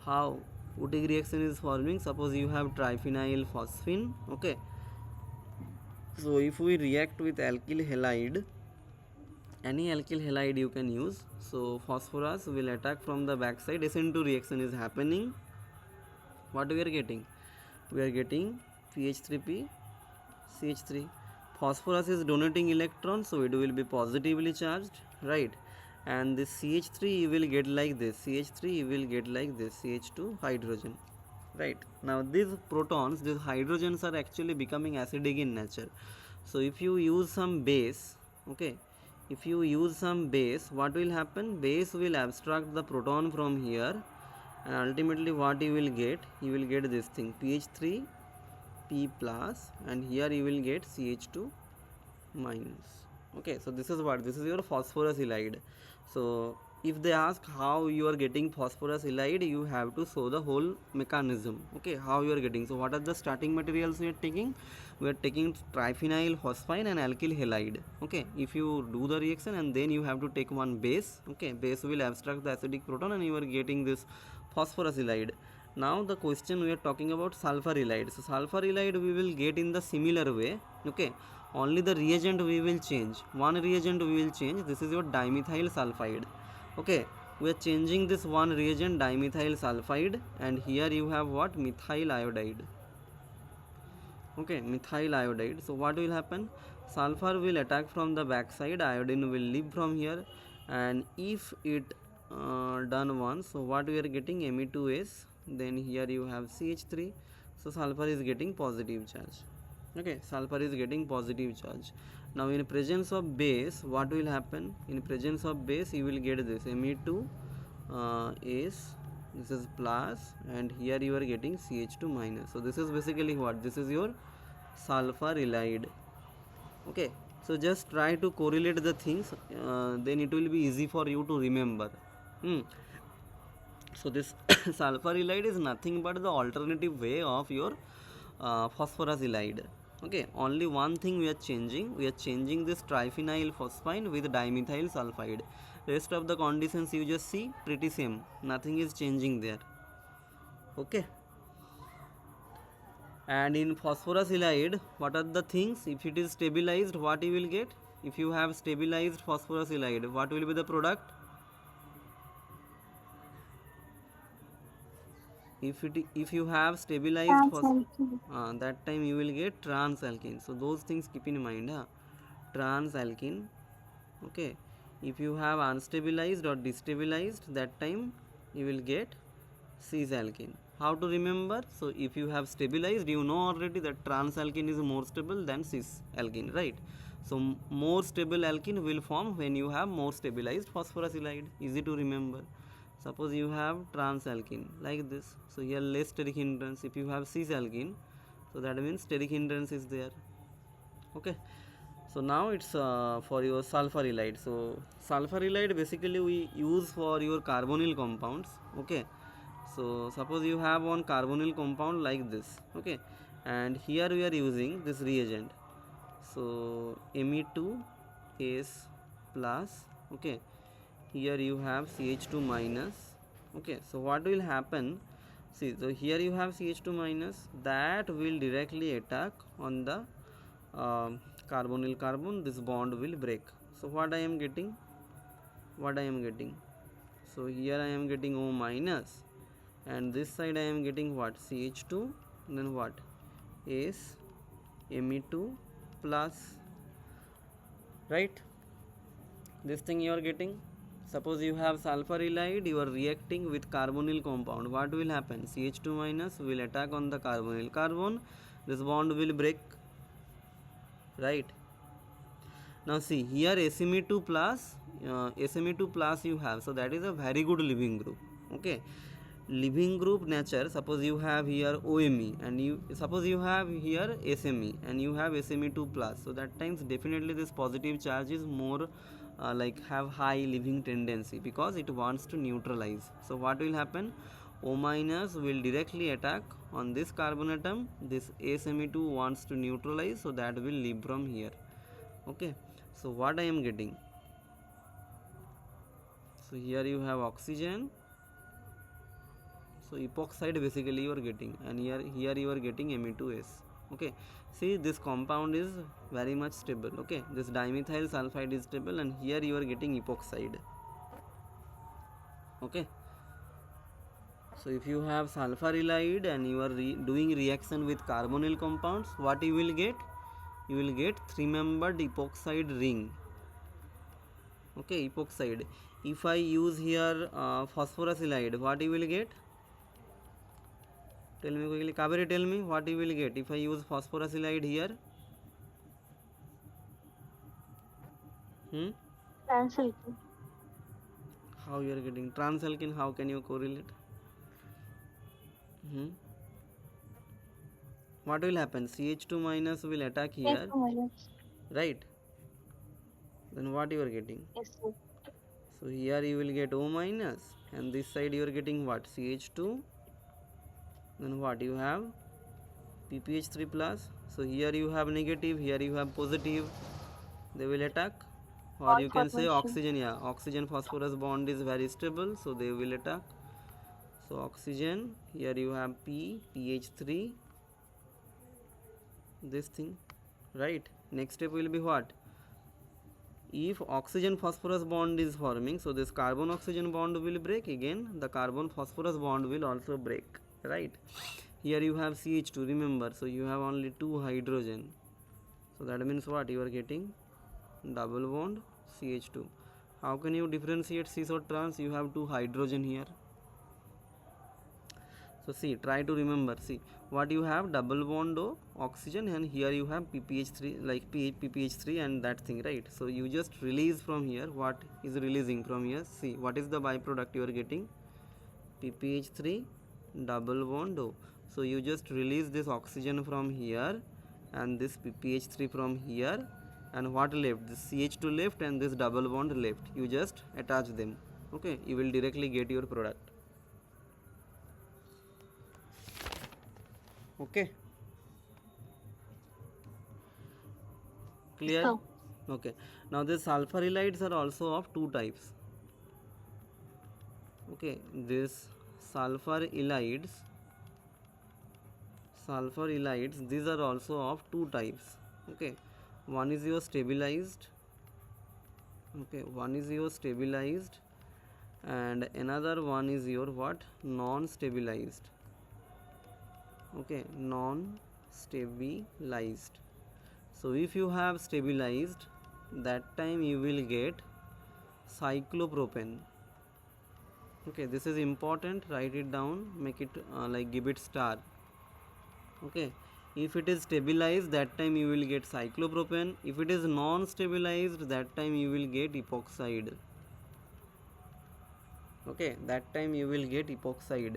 A: How Wittig reaction is forming? Suppose you have triphenyl phosphine. Okay. So if we react with alkyl halide, any alkyl halide you can use. So phosphorus will attack from the backside. SN2 reaction is happening. What we are getting? We are getting PH3P CH3. Phosphorus is donating electron, so it will be positively charged, right? And this CH3 you will get like this. CH3 you will get like this. CH2 hydrogen, right? Now these protons, these hydrogens are actually becoming acidic in nature. So if you use some base, okay, if you use some base, what will happen? Base will abstract the proton from here, and ultimately what you will get? You will get this thing, PH3 P plus, and here you will get CH2 minus. Okay, so this is what, this is your phosphorus ylide. So if they ask how you are getting phosphorus ylide, you have to show the whole mechanism. Okay, how you are getting. So what are the starting materials we are taking? We are taking triphenyl phosphine and alkyl halide. Okay, if you do the reaction and then you have to take one base. Okay, base will abstract the acidic proton and you are getting this phosphorus ylide. Now the question we are talking about sulfur ylide. So sulfur ylide we will get in the similar way. Okay, only the reagent we will change. One reagent we will change. This is your dimethyl sulfide. Okay, we are changing this one reagent, dimethyl sulfide, and here you have what? Methyl iodide. Okay, methyl iodide. So what will happen? Sulfur will attack from the backside, iodine will leave from here, and if it done once, so what we are getting? Me2S, then here you have CH3, so sulfur is getting positive charge. Okay, sulfur is getting positive charge. Now in presence of base, what will happen? In presence of base, you will get this Me2 is, this is plus, and here you are getting CH2 minus. So this is basically what? This is your sulfur ylide. Okay, so just try to correlate the things, then it will be easy for you to remember. So this sulfur ylide is nothing but the alternative way of your phosphorus ylide. Okay, only one thing we are changing. We are changing this triphenyl phosphine with dimethyl sulfide. Rest of the conditions you just see pretty same. Nothing is changing there. Okay. And in phosphorus ylide, what are the things? If it is stabilized, what you will get? If you have stabilized phosphorus ylide, what will be the product? If you have stabilized that time you will get transalkene. So those things keep in mind. Transalkene. Okay, if you have unstabilized or destabilized, that time you will get cisalkene. How to remember? So if you have stabilized, you know already that transalkene is more stable than cisalkene, right? So more stable alkene will form when you have more stabilized phosphorus ylide. Easy to remember. Suppose you have transalkene like this, so here less steric hindrance. If you have cisalkene, so that means steric hindrance is there. Okay, so now it's for your sulfur ylide. So sulfur ylide basically we use for your carbonyl compounds. Okay, so suppose you have one carbonyl compound like this. Okay, and here we are using this reagent. So Me2S plus. Okay, here you have CH2 minus. Okay, so what will happen? See, so here you have CH2 minus, that will directly attack on the carbonyl carbon. This bond will break. So what I am getting? what I am getting? So here I am getting O minus, and this side I am getting what? CH2, then what? S Me2 plus, right? This thing you are getting. Suppose you have sulfur halide, you are reacting with carbonyl compound. What will happen? CH2 minus will attack on the carbonyl carbon. This bond will break, right? Now see here SME2 plus, SME2 plus you have, so that is a very good leaving group. Okay, leaving group nature. Suppose you have here OMe, and you suppose you have here SME, and you have SME2 plus, so that times definitely this positive charge is more like have high leaving tendency, because it wants to neutralize. So what will happen? O minus will directly attack on this carbon atom. This SME2 wants to neutralize, so that will leave from here. Okay, so what I am getting? So here you have oxygen, so epoxide basically you are getting, and here you are getting Me2S. Okay, see this compound is very much stable. Okay, this dimethyl sulfide is stable, and here you are getting epoxide. Okay, so if you have sulfur halide and you are doing reaction with carbonyl compounds, what you will get? You will get 3-membered epoxide ring. Okay, epoxide. If I use here phosphorus halide, what you will get? Tell me quickly, Kaveri, tell me what you will get if I use phosphorus halide here.
C: Transalkene.
A: How you are getting transalkene? How can you correlate? What will happen? CH2 minus will attack here,
C: Yes, minus.
A: right? Then what you are getting?
C: Yes, sir.
A: So here you will get O minus, and this side you are getting what? CH2. Then what you have? PPH3 plus. So here you have negative, here you have positive. They will attack, or
C: All
A: you can say
C: formation.
A: oxygen. Yeah, oxygen phosphorus bond is very stable, so they will attack. So oxygen, here you have PH3, this thing, right? Next step will be what? If oxygen phosphorus bond is forming, so this carbon oxygen bond will break, again the carbon phosphorus bond will also break, right? Here you have CH2, remember, so you have only 2 hydrogen, so that means what? You are getting double bond CH2. How can you differentiate cis or trans? You have 2 hydrogen here. So see, try to remember. See what you have: double bond O, oxygen, and here you have PPH3, like PPH3 and that thing, right? So you just release from here. What is releasing from here? See, what is the byproduct you are getting? PPH3 double bond O. So you just release this oxygen from here and this PPH3 from here, and what left? This CH2 left and this double bond left. You just attach them. Okay, you will directly get your product. Okay, clear?
C: So,
A: Okay, now these sulfur halides are also of 2 types. Okay, this sulfur halides, these are also of 2 types. Okay, one is your stabilized, okay, one is your stabilized, and another one is your what? Non-stabilized. Okay, non-stabilized. So if you have stabilized, that time you will get cyclopropane. Okay, this is important, write it down, make it like give it star. Okay, if it is stabilized, that time you will get cyclopropane. If it is non-stabilized, that time you will get epoxide. Okay, that time you will get epoxide.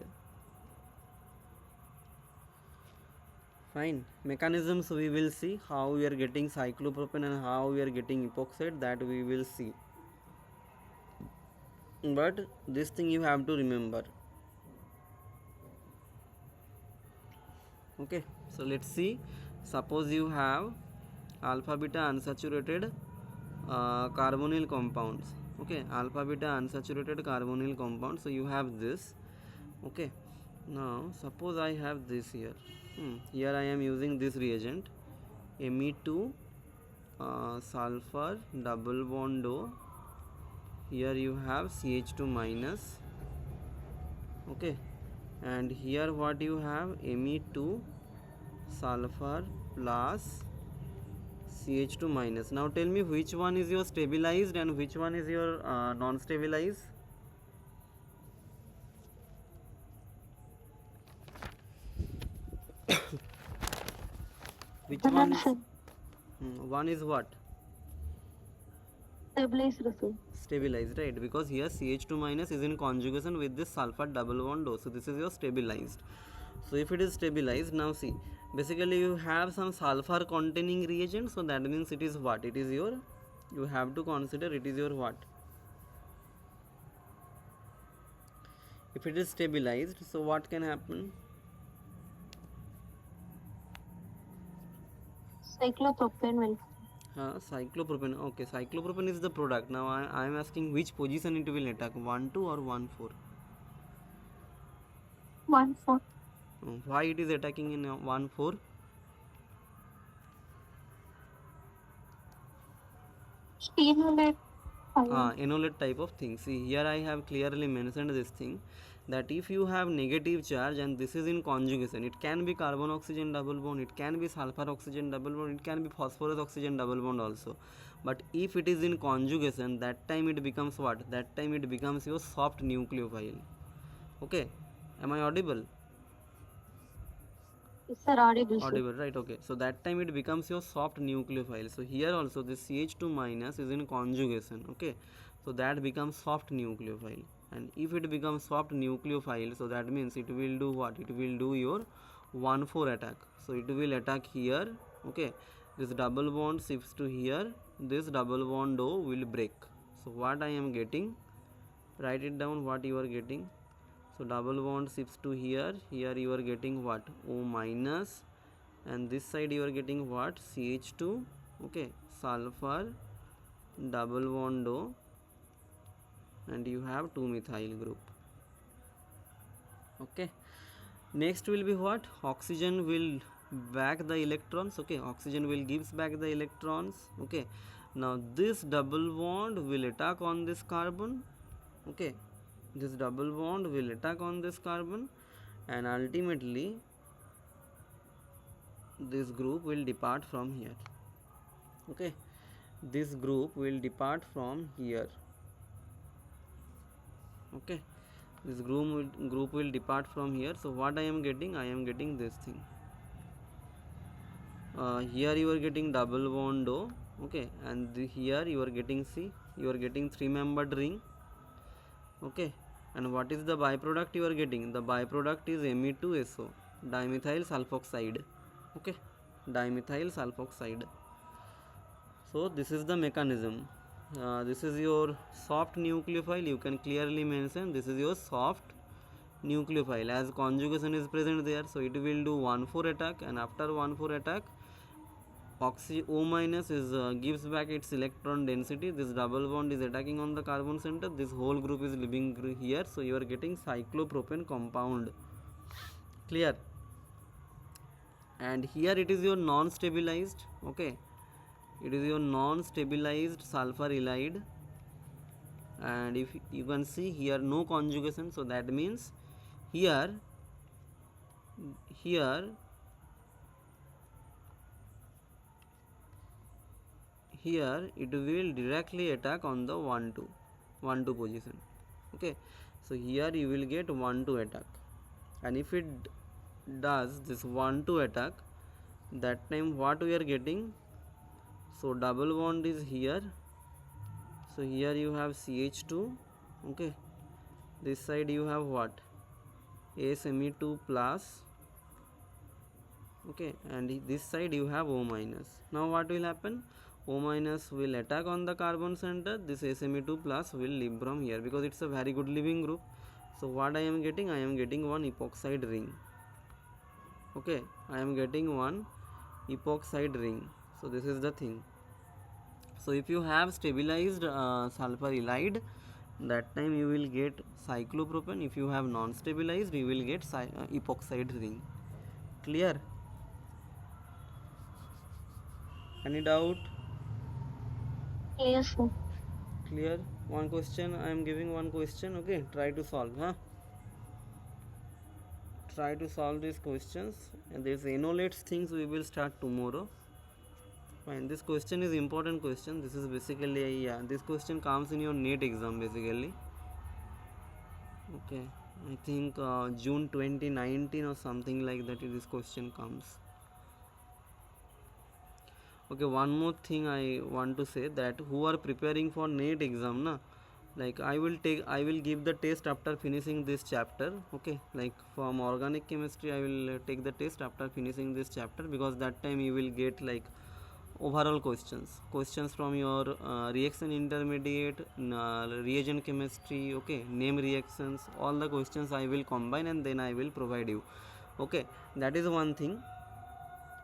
A: Fine, mechanisms we will see, how we are getting cyclopropane and how we are getting epoxide, that we will see. But this thing you have to remember. Okay, so let's see. Suppose you have alpha beta unsaturated carbonyl compounds. Okay, alpha beta unsaturated carbonyl compounds. So you have this. Okay, now suppose I have this here. Here I am using this reagent, Me2 sulfur double bond O, here you have CH2 minus, okay, and here what you have, Me2 sulfur plus CH2 minus. Now tell me which one is your stabilized and which one is your non-stabilized. Which one is one is what?
C: Stabilized, sir.
A: Stabilized, right? Because here CH2 minus is in conjugation with this sulfur double bond O, so this is your stabilized. So if it is stabilized, now see, basically you have some sulfur containing reagent, so that means it is what? It is your, you have to consider it is your what? If it is stabilized, so what can happen?
C: Cyclopropane will.
A: Cyclopropane. Okay, cyclopropane is the product. Now I am asking which position it will attack, 1 2 or 1 4.
D: 1 4.
A: Why it is attacking in 1 4?
D: Enolate
A: Enolate type of thing. See, here I have clearly mentioned this thing, that if you have negative charge and this is in conjugation, it can be carbon oxygen double bond, it can be sulfur oxygen double bond, it can be phosphorus oxygen double bond also. But if it is in conjugation, that time it becomes what? That time it becomes your soft nucleophile. Okay, am I audible?
C: Yes, sir, audible, sir.
A: Audible, right? Okay, so that time it becomes your soft nucleophile. So here also this CH2 minus is in conjugation, okay, so that becomes soft nucleophile. And if it becomes soft nucleophile, so that means it will do what? It will do your 1 4 attack. So it will attack here, okay, this double bond shifts to here, this double bond O will break. So what I am getting, write it down what you are getting. So double bond shifts to here, here you are getting what? O minus, and this side you are getting what? CH2, okay, sulfur double bond O, and you have 2 methyl group. Okay, next will be what? Oxygen will back the electrons, okay, oxygen will gives back the electrons, okay. Now this double bond will attack on this carbon, okay, this double bond will attack on this carbon, and ultimately this group will depart from here, okay, this group will depart from here, okay, this group will depart from here. So what I am getting? I am getting this thing. Here you are getting double bond O, okay, and here you are getting, see, you are getting 3-membered ring, okay, and what is the byproduct you are getting? The byproduct is Me2SO, dimethyl sulfoxide, okay, dimethyl sulfoxide. So this is the mechanism. This is your soft nucleophile, you can clearly mention this is your soft nucleophile, as conjugation is present there, so it will do 1 4 attack, and after 1 4 attack, O minus is gives back its electron density, this double bond is attacking on the carbon center, this whole group is leaving here, so you are getting cyclopropane compound. Clear? And here it is your non-stabilized, okay, it is your non-stabilized sulfur halide, and if you can see here no conjugation, so that means here it will directly attack on the 1 2 position, okay, so here you will get 1 2 attack, and if it does this 1 2 attack, that time what we are getting? So double bond is here, so here you have CH2, okay, this side you have what? Me2 plus, okay, and this side you have O minus. Now what will happen? O minus will attack on the carbon center, this Me2 plus will leave from here, because it's a very good leaving group. So what I am getting? I am getting one epoxide ring, okay, I am getting one epoxide ring. So this is the thing. So if you have stabilized sulfur halide, that time you will get cyclopropane. If you have non-stabilized, you will get epoxide ring. Clear? Any doubt?
C: Yes, sir.
A: Clear? one question I am giving, one question. Okay, try to solve, huh? Try to solve these questions, and this enolates things we will start tomorrow. Fine, this question is important question. This is basically this question comes in your NET exam basically. Okay, I think June 2019 or something like that this question comes. Okay, one more thing I want to say, that who are preparing for NET exam na, like I will give the test after finishing this chapter. Okay, like from organic chemistry I will take the test after finishing this chapter, because that time you will get like overall questions from your reaction intermediate, reagent chemistry, okay, name reactions, all the questions I will combine and then I will provide you. Okay, that is one thing.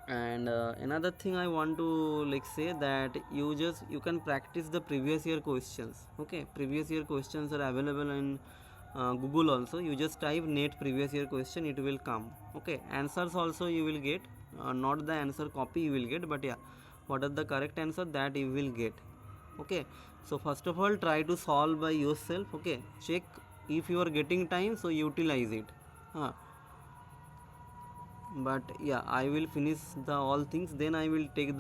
A: And another thing I want to like say, that you can practice the previous year questions. Okay, previous year questions are available in Google also. You just type NET previous year question, it will come. Okay, answers also you will get, not the answer copy you will get, but yeah, what are the correct answer that you will get. Okay, so first of all try to solve by yourself. Okay, check if you are getting time, so utilize it. But yeah, I will finish the all things, then I will take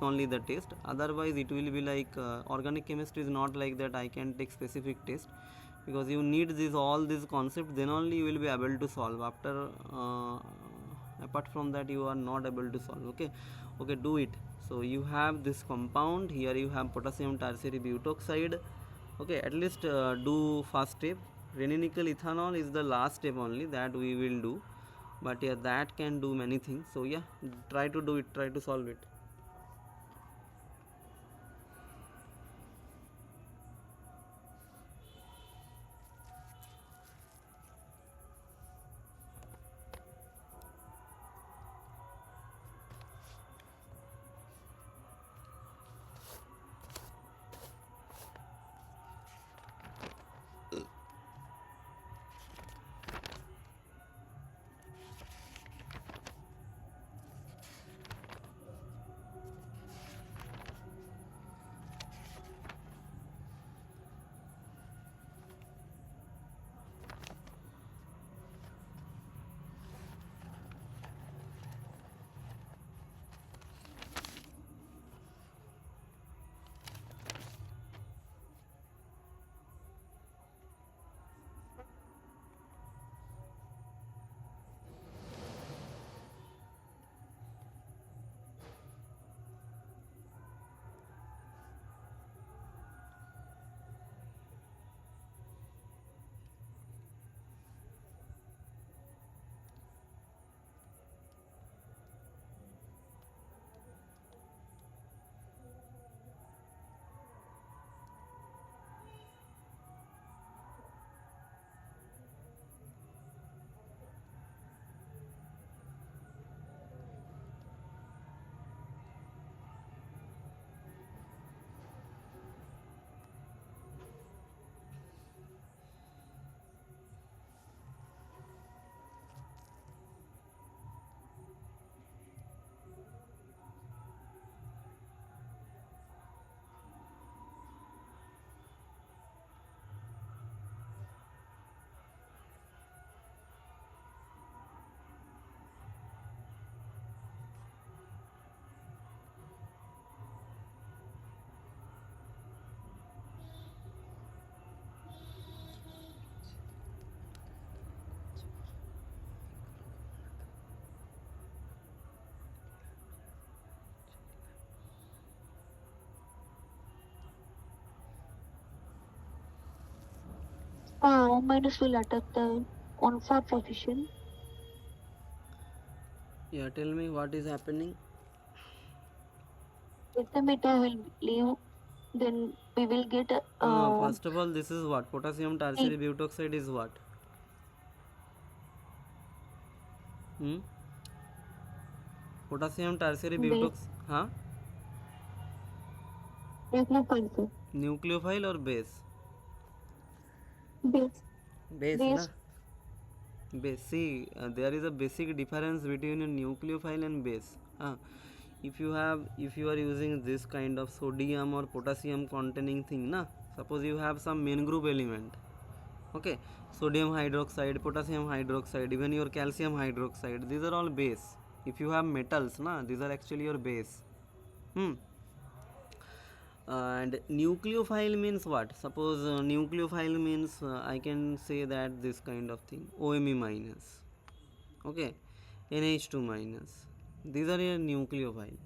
A: only the test. Otherwise it will be like organic chemistry is not like that I can take specific test, because you need this all these concepts, then only you will be able to solve. After apart from that you are not able to solve. Okay, okay, do it. So you have this compound here, you have potassium tertiary butoxide. Okay, at least do first step. Reninical ethanol is the last step only that we will do, but yeah, that can do many things. So yeah, try to do it, try to solve it.
C: Minus will attack the on 4 position.
A: Yeah, tell me what is happening.
C: If the meta will leave, then we will get
A: First of all, this is what potassium tertiary butoxide is what. Potassium tertiary butox, huh?
C: nucleophile.
A: Nucleophile or base?
C: Base.
A: Base na.
C: Base.
A: Base. See, there is a basic difference between a nucleophile and base. If you are using this kind of sodium or potassium containing thing na, Suppose you have some main group element, okay, sodium hydroxide, potassium hydroxide, even your calcium hydroxide, these are all base. If you have metals na, these are actually your base. And nucleophile means what? Suppose nucleophile means I can say that this kind of thing, OMe minus, okay, NH2 minus, these are your nucleophile.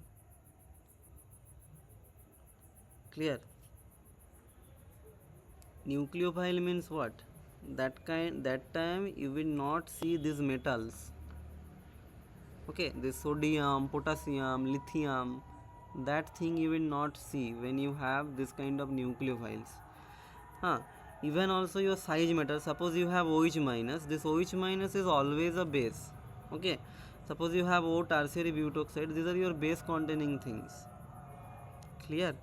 A: Clear? Nucleophile means what? That time you will not see these metals, okay, this sodium, potassium, lithium, that thing you will not see when you have this kind of nucleophiles. Even also your size matters. Suppose you have OH minus, this OH minus is always a base, okay. Suppose you have O tertiary butoxide, these are your base containing things. Clear?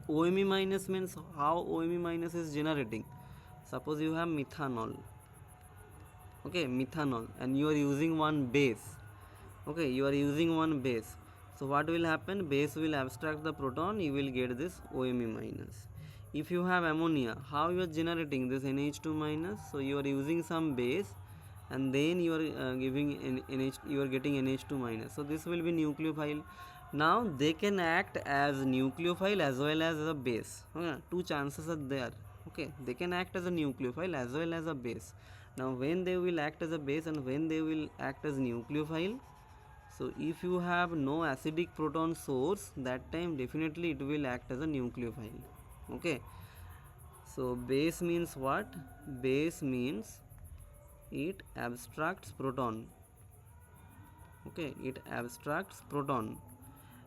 A: OMe minus means how OMe minus is generating. Suppose you have methanol, okay, methanol, and you are using one base, okay, you are using one base. So what will happen? Base will abstract the proton, you will get this OMe minus. If you have ammonia, how you are generating this NH2 minus? So you are using some base and then you are giving NH, you are getting NH2 minus. So this will be nucleophile. Now they can act as nucleophile as well as a base. Okay? Two chances are there. Okay, they can act as a nucleophile as well as a base. Now when they will act as a base and when they will act as nucleophile, so if you have no acidic proton source, that time definitely it will act as a nucleophile. Okay, so base means what? Base means it abstracts proton, okay, it abstracts proton.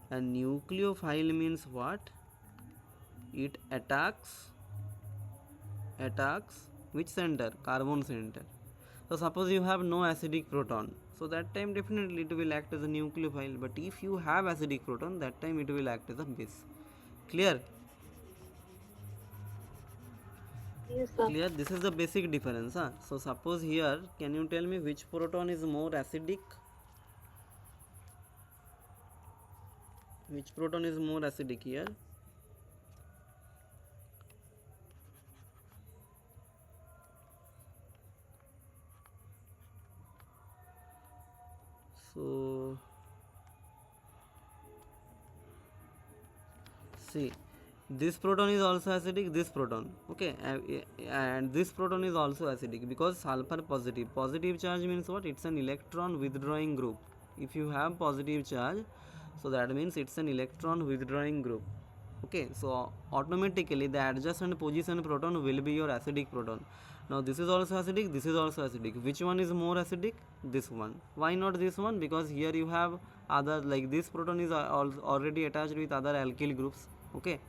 A: And nucleophile means what? It attacks which center? Carbon center. So suppose you have no acidic proton, so that time definitely it will act as a nucleophile. But if you have acidic proton, that time it will act as a base. Clear?
C: Yes, sir.
A: Clear? This is the basic difference. So suppose here, can you tell me which proton is more acidic? Which proton is more acidic here? So see, this proton is also acidic, this proton, okay, and this proton is also acidic because sulfur positive. Positive charge means what? It's an electron withdrawing group. If you have positive charge, so that means it's an electron withdrawing group, okay. So automatically the adjacent position proton will be your acidic proton. Now this is also acidic, this is also acidic. Which one is more acidic? This one. Why not this one? Because here you have other, like this proton is already attached with other alkyl groups, okay.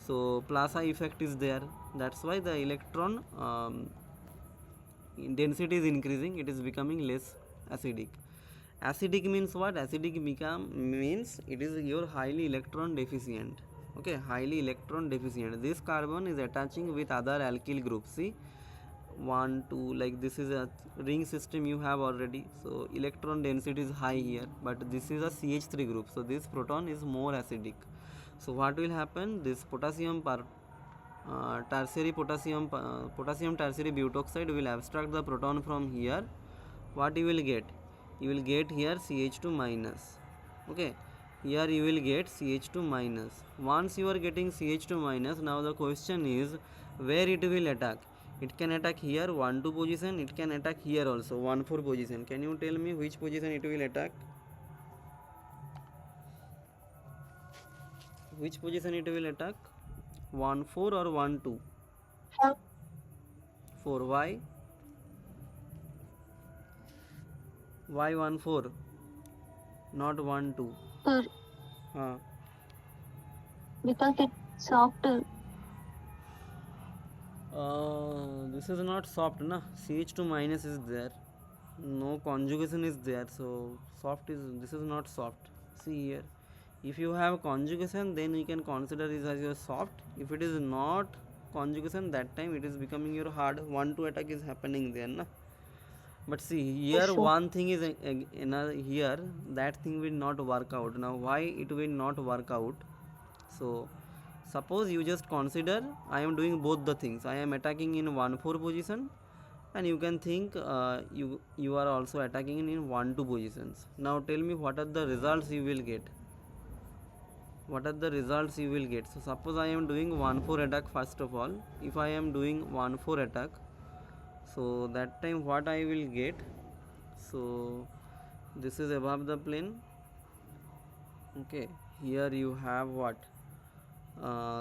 A: So plus I effect is there, that's why the electron density is increasing, it is becoming less acidic. Acidic means what? Acidic means it is your highly electron deficient, okay, highly electron deficient. This carbon is attaching with other alkyl groups. See, 1 2, like this is a ring system you have already, so electron density is high here, but this is a CH3 group, so this proton is more acidic. So what will happen? This potassium tertiary potassium tertiary butoxide will abstract the proton from here. What you will get? You will get here CH2 minus, okay, here you will get CH2 minus. Once you are getting CH2 minus, now the question is where it will attack. It can attack here 1 2 position, it can attack here also 1 4 position. Can you tell me which position it will attack? Which position it will attack? 1 4 or 1 2? 4. Why? Why 1 4? Not 1 2?
C: Sir, because it's softer.
A: This is not soft, na? CH2 minus is there, no conjugation is there, so soft is, this is not soft. See here, if you have conjugation, then you can consider this as your soft. If it is not conjugation, that time it is becoming your hard. 1 2 attack is happening there, na? But see here,
C: Sure.
A: one thing is here, that thing will not work out. Now why it will not work out? So Suppose you just consider I am doing both the things. I am attacking in 1,4 position, and you can think you are also attacking in 1,2 positions. Now tell me what are the results you will get. What are the results you will get? So suppose I am doing 1,4 attack first of all. If I am doing 1,4 attack, so that time what I will get? So this is above the plane. Okay, here you have what?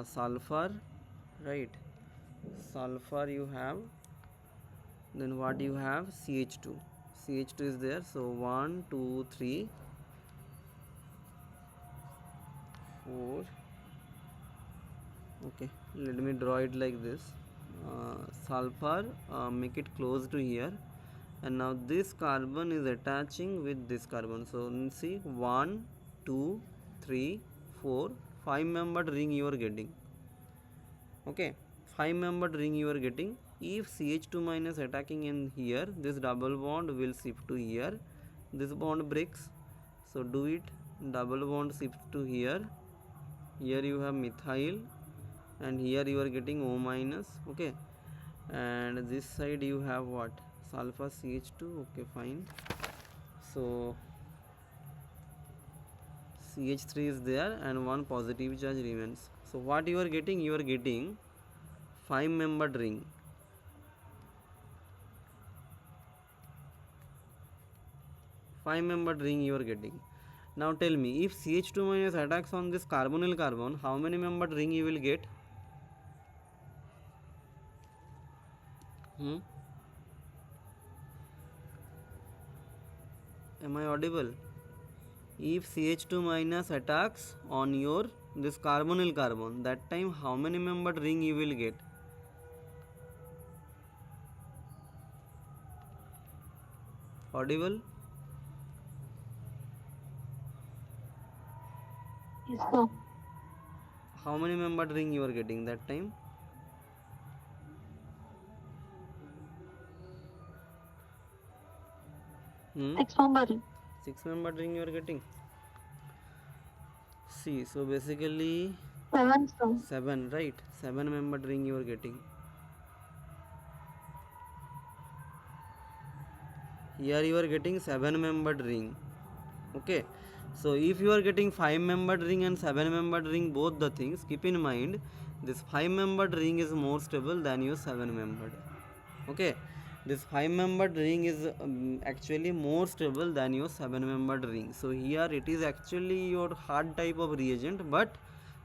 A: Sulfur, right? Sulfur you have, then what you have? CH2. CH2 is there. So 1 2 3 4. Okay, let me draw it like this. Sulfur, make it close to here, and now this carbon is attaching with this carbon. So see, 1 2 3 4 5 membered ring you are getting. Okay, 5 membered ring you are getting. If CH2 minus attacking in here, this double bond will shift to here, this bond breaks. So do it, double bond shift to here. Here you have methyl, and here you are getting O minus. Okay, and this side you have what? Sulfur CH2. Okay, fine. So CH3 is there and one positive charge remains. So what you are getting? You are getting 5 membered ring. 5 membered ring you are getting. Now tell me, if CH2 minus attacks on this carbonyl carbon, how many membered ring you will get? Am I audible? If CH2 minus attacks on your this carbonyl carbon, that time how many membered ring you will get? Audible?
C: Yes, sir.
A: How many membered ring you are getting that time? Hmm?
C: 6 member.
A: 6 membered ring you are getting. See, so basically
C: 7, sir.
A: 7, right? 7 membered ring you are getting. Here you are getting 7 membered ring. Okay, so if you are getting 5 membered ring and 7 membered ring, both the things, keep in mind this 5 membered ring is more stable than your 7 membered. Okay, this 5 membered ring is actually more stable than your 7 membered ring. So here it is actually your hard type of reagent, but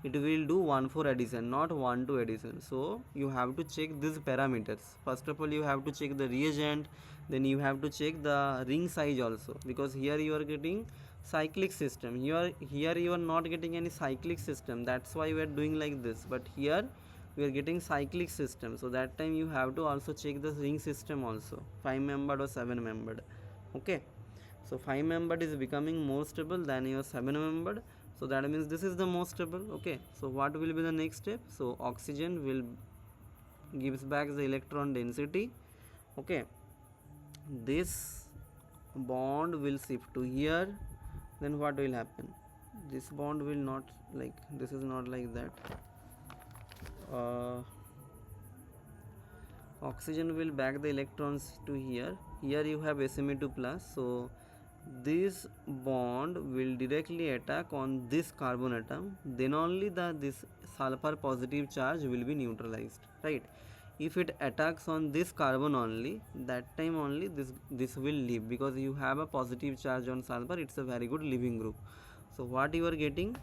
A: it will do 1,4 addition, not 1,2 addition. So you have to check these parameters. First of all, you have to check the reagent, then you have to check the ring size also, because here you are getting cyclic system. Here you are not getting any cyclic system, that's why we are doing like this. But here we are getting cyclic system, so that time you have to also check the ring system also, 5 membered or 7 membered. Okay, so 5 membered is becoming more stable than your 7 membered, so that means this is the most stable. Okay, so what will be the next step? So oxygen will gives back the electron density. Okay, this bond will shift to here, then what will happen? This bond will not, like, this is not like that. Oxygen will back the electrons to here. Here you have SME2 plus, so this bond will directly attack on this carbon atom, then only this sulfur positive charge will be neutralized, right? If it attacks on this carbon only, that time only this will leave, because you have a positive charge on sulfur. It's a very good leaving group. So what you are getting?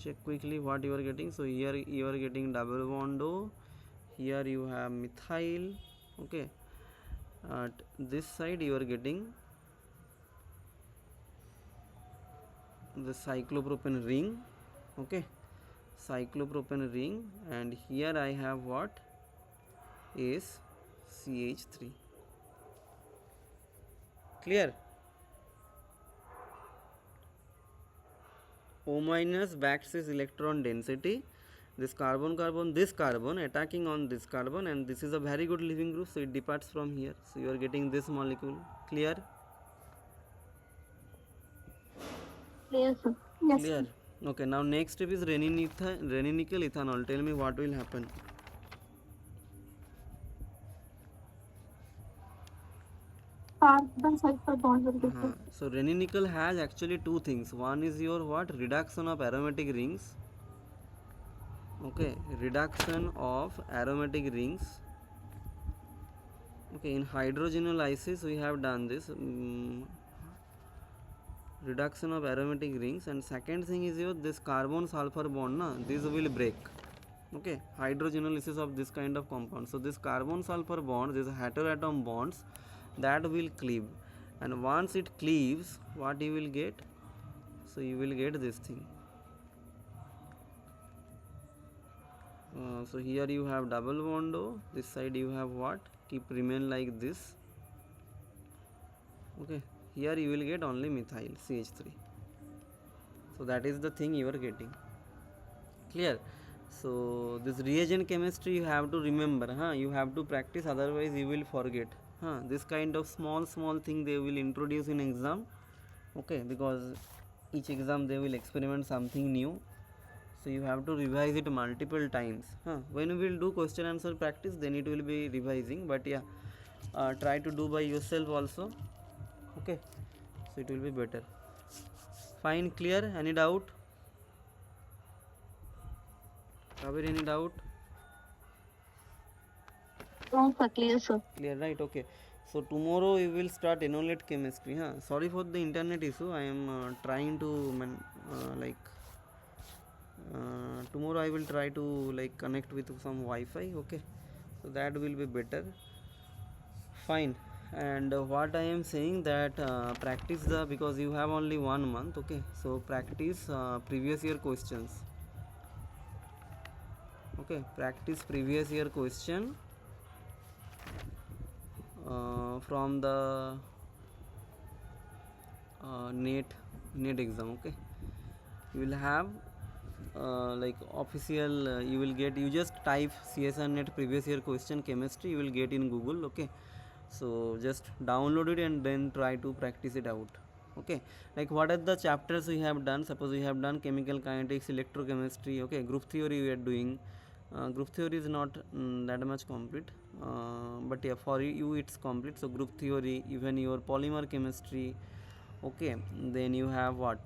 A: Check quickly what you are getting. So here you are getting double bond O, here you have methyl. Okay, at this side you are getting the cyclopropane ring. Okay, cyclopropane ring, and here I have what is CH3. Clear? O minus backs its electron density. This carbon attacking on this carbon, and this is a very good leaving group, so it departs from here. So you are getting this molecule. Clear?
C: Clear, sir.
D: Yes,
A: Clear?
D: sir.
A: Okay, now next step is renin-nickel ethanol. Tell me what will happen.
D: Carbon sulfur bond will be formed.
A: So renin-nickel has actually two things. One is your what? Reduction of aromatic rings. Okay, reduction of aromatic rings. Okay, in hydrogenolysis we have done this. Reduction of aromatic rings, and second thing is your this carbon sulfur bond na, this will break. Okay, hydrogenolysis of this kind of compound. So this carbon sulfur bond, this heteroatom bonds, that will cleave, and once it cleaves, what you will get? So you will get this thing. So here you have double bond O, this side you have what? Keep remain like this. Okay, here you will get only methyl CH3. So that is the thing you are getting. Clear? So this reagent chemistry you have to remember, you have to practice, otherwise you will forget. This kind of small thing they will introduce in exam. Okay, because each exam they will experiment something new, so you have to revise it multiple times. When you will do question answer practice, then it will be revising, but yeah, try to do by yourself also. Okay, so it will be better. Fine, clear? Any doubt? Kabir, any doubt?
C: No, sir, clear, sir.
A: Clear, right? Okay, so tomorrow we will start enolate chemistry. Sorry for the internet issue, I am trying to tomorrow I will try to like connect with some Wi-Fi. Okay, so that will be better. Fine. And what I am saying that practice the, because you have only 1 month. Okay, so practice previous year questions. Okay, practice previous year question from the net exam. Okay, you will have like official, you will get, you just type CSR net previous year question chemistry, you will get in Google. Okay, so just download it and then try to practice it out. Okay, like what are the chapters we have done? Suppose we have done chemical kinetics, electrochemistry. Okay, group theory we are doing. Group theory is not that much complete, but yeah, for you it's complete. So group theory, even your polymer chemistry. Okay, then you have what,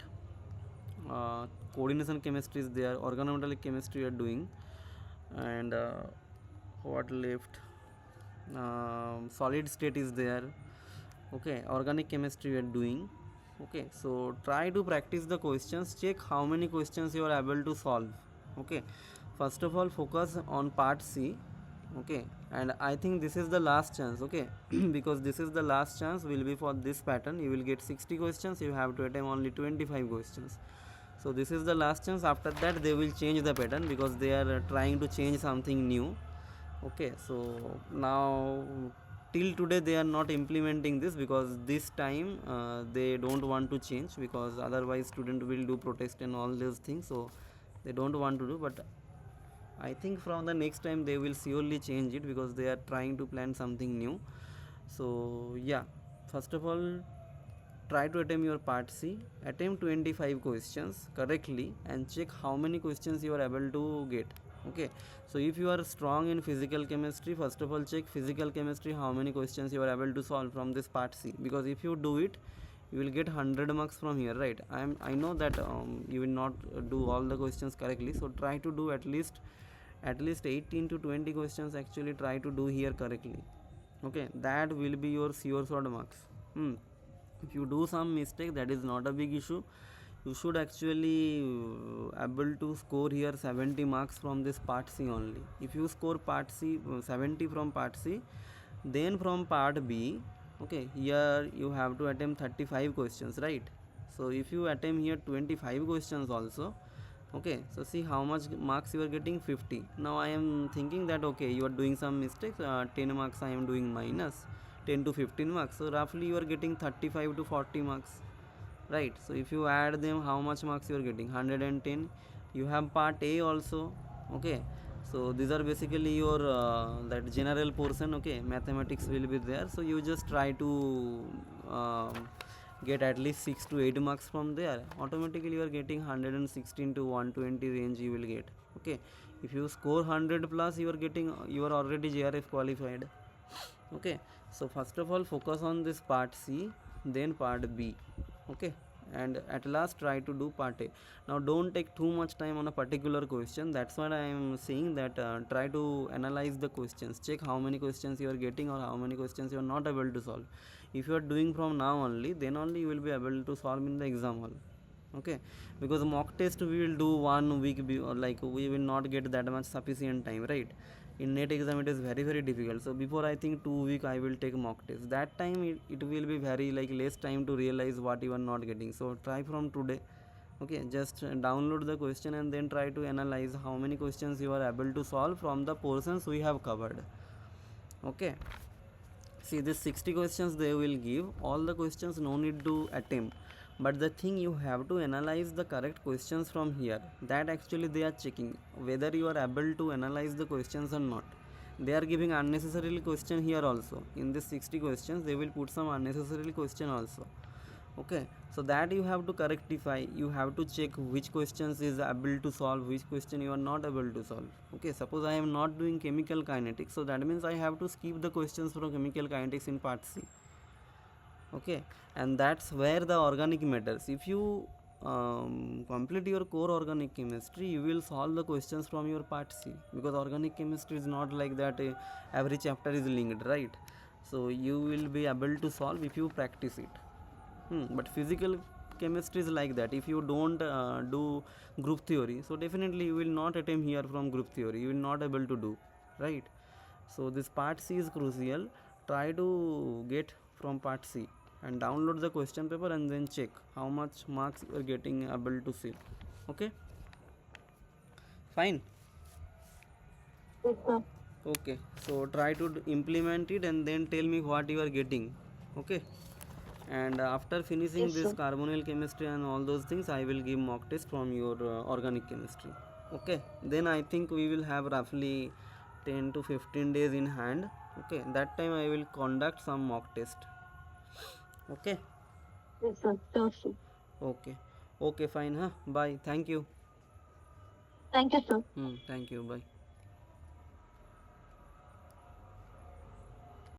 A: coordination chemistry is there, organometallic chemistry you are doing, and what left, solid state is there. Okay, organic chemistry you are doing. Okay, so try to practice the questions, check how many questions you are able to solve. Okay, first of all focus on part C. Okay, and I think this is the last chance. Okay, because this is the last chance will be for this pattern. You will get 60 questions, you have to attempt only 25 questions. So this is the last chance. After that they will change the pattern, because they are trying to change something new. Okay, so now till today they are not implementing this, because this time they don't want to change, because otherwise student will do protest and all those things, so they don't want to do. But I think from the next time they will surely change it, because they are trying to plan something new. So yeah, first of all try to attempt your part C, attempt 25 questions correctly, and check how many questions you are able to get. Okay, so if you are strong in physical chemistry, first of all check physical chemistry how many questions you are able to solve from this part C, because if you do it, you will get 100 marks from here, right? I know that you will not do all the questions correctly, so try to do at least 18 to 20 questions actually try to do here correctly. Okay, that will be your sure shot marks. If you do some mistake, that is not a big issue. You should actually able to score here 70 marks from this part C only. If you score part C 70 from part C, then from part B, okay, here you have to attempt 35 questions, right? So if you attempt here 25 questions also, okay, so see how much marks you are getting, 50. Now I am thinking that okay, you are doing some mistakes, 10 marks I am doing minus, 10 to 15 marks, so roughly you are getting 35 to 40 marks, right? So if you add them, how much marks you are getting, 110. You have part A also. Okay, so these are basically your that general portion. Okay, mathematics will be there, so you just try to get at least 6 to 8 marks from there, automatically you are getting 116 to 120 range you will get. Okay, if you score 100 plus, you are already JRF qualified. Okay, so first of all focus on this part C, then part B. Okay, and at last try to do part A. Now don't take too much time on a particular question. That's what I am saying, that try to analyze the questions, check how many questions you are getting or how many questions you are not able to solve. If you are doing from now only, then only you will be able to solve in the exam hall. Okay, because mock test we will do 1 week or like we will not get that much sufficient time, right? In net exam it is very very difficult, so before I think 2 week I will take mock test. That time it will be very like less time to realize what you are not getting. So try from today. Okay, just download the question and then try to analyze how many questions you are able to solve from the portions we have covered. Okay, see this 60 questions they will give, all the questions no need to attempt, but the thing you have to analyze the correct questions from here. That actually they are checking whether you are able to analyze the questions or not. They are giving unnecessarily question here also. In this 60 questions they will put some unnecessary question also. Okay, so that you have to rectify, you have to check which questions is able to solve, which question you are not able to solve. Okay, suppose I am not doing chemical kinetics, so that means I have to skip the questions from chemical kinetics in part C. Okay, and that's where the organic matters. If you complete your core organic chemistry, you will solve the questions from your part C, because organic chemistry is not like that every chapter is linked, right? So you will be able to solve if you practice it. But physical chemistry is like that. If you don't do group theory, so definitely you will not attempt here from group theory, you will not able to do, right? So this part C is crucial. Try to get from part C and download the question paper and then check how much marks you are getting able to see. Okay, fine.
D: Yes, sir.
A: Okay, so try to implement it and then tell me what you are getting. Okay, and after finishing
D: Yes,
A: this
D: sir.
A: carbonyl chemistry and all those things, I will give mock test from your organic chemistry. Okay, then I think we will have roughly 10 to 15 days in hand. Okay, that time I will conduct some mock test. Okay.
D: Yes, sir. Sure, sir.
A: Okay, okay, fine, huh? Bye, thank you.
D: Thank you, sir.
A: Thank you, bye.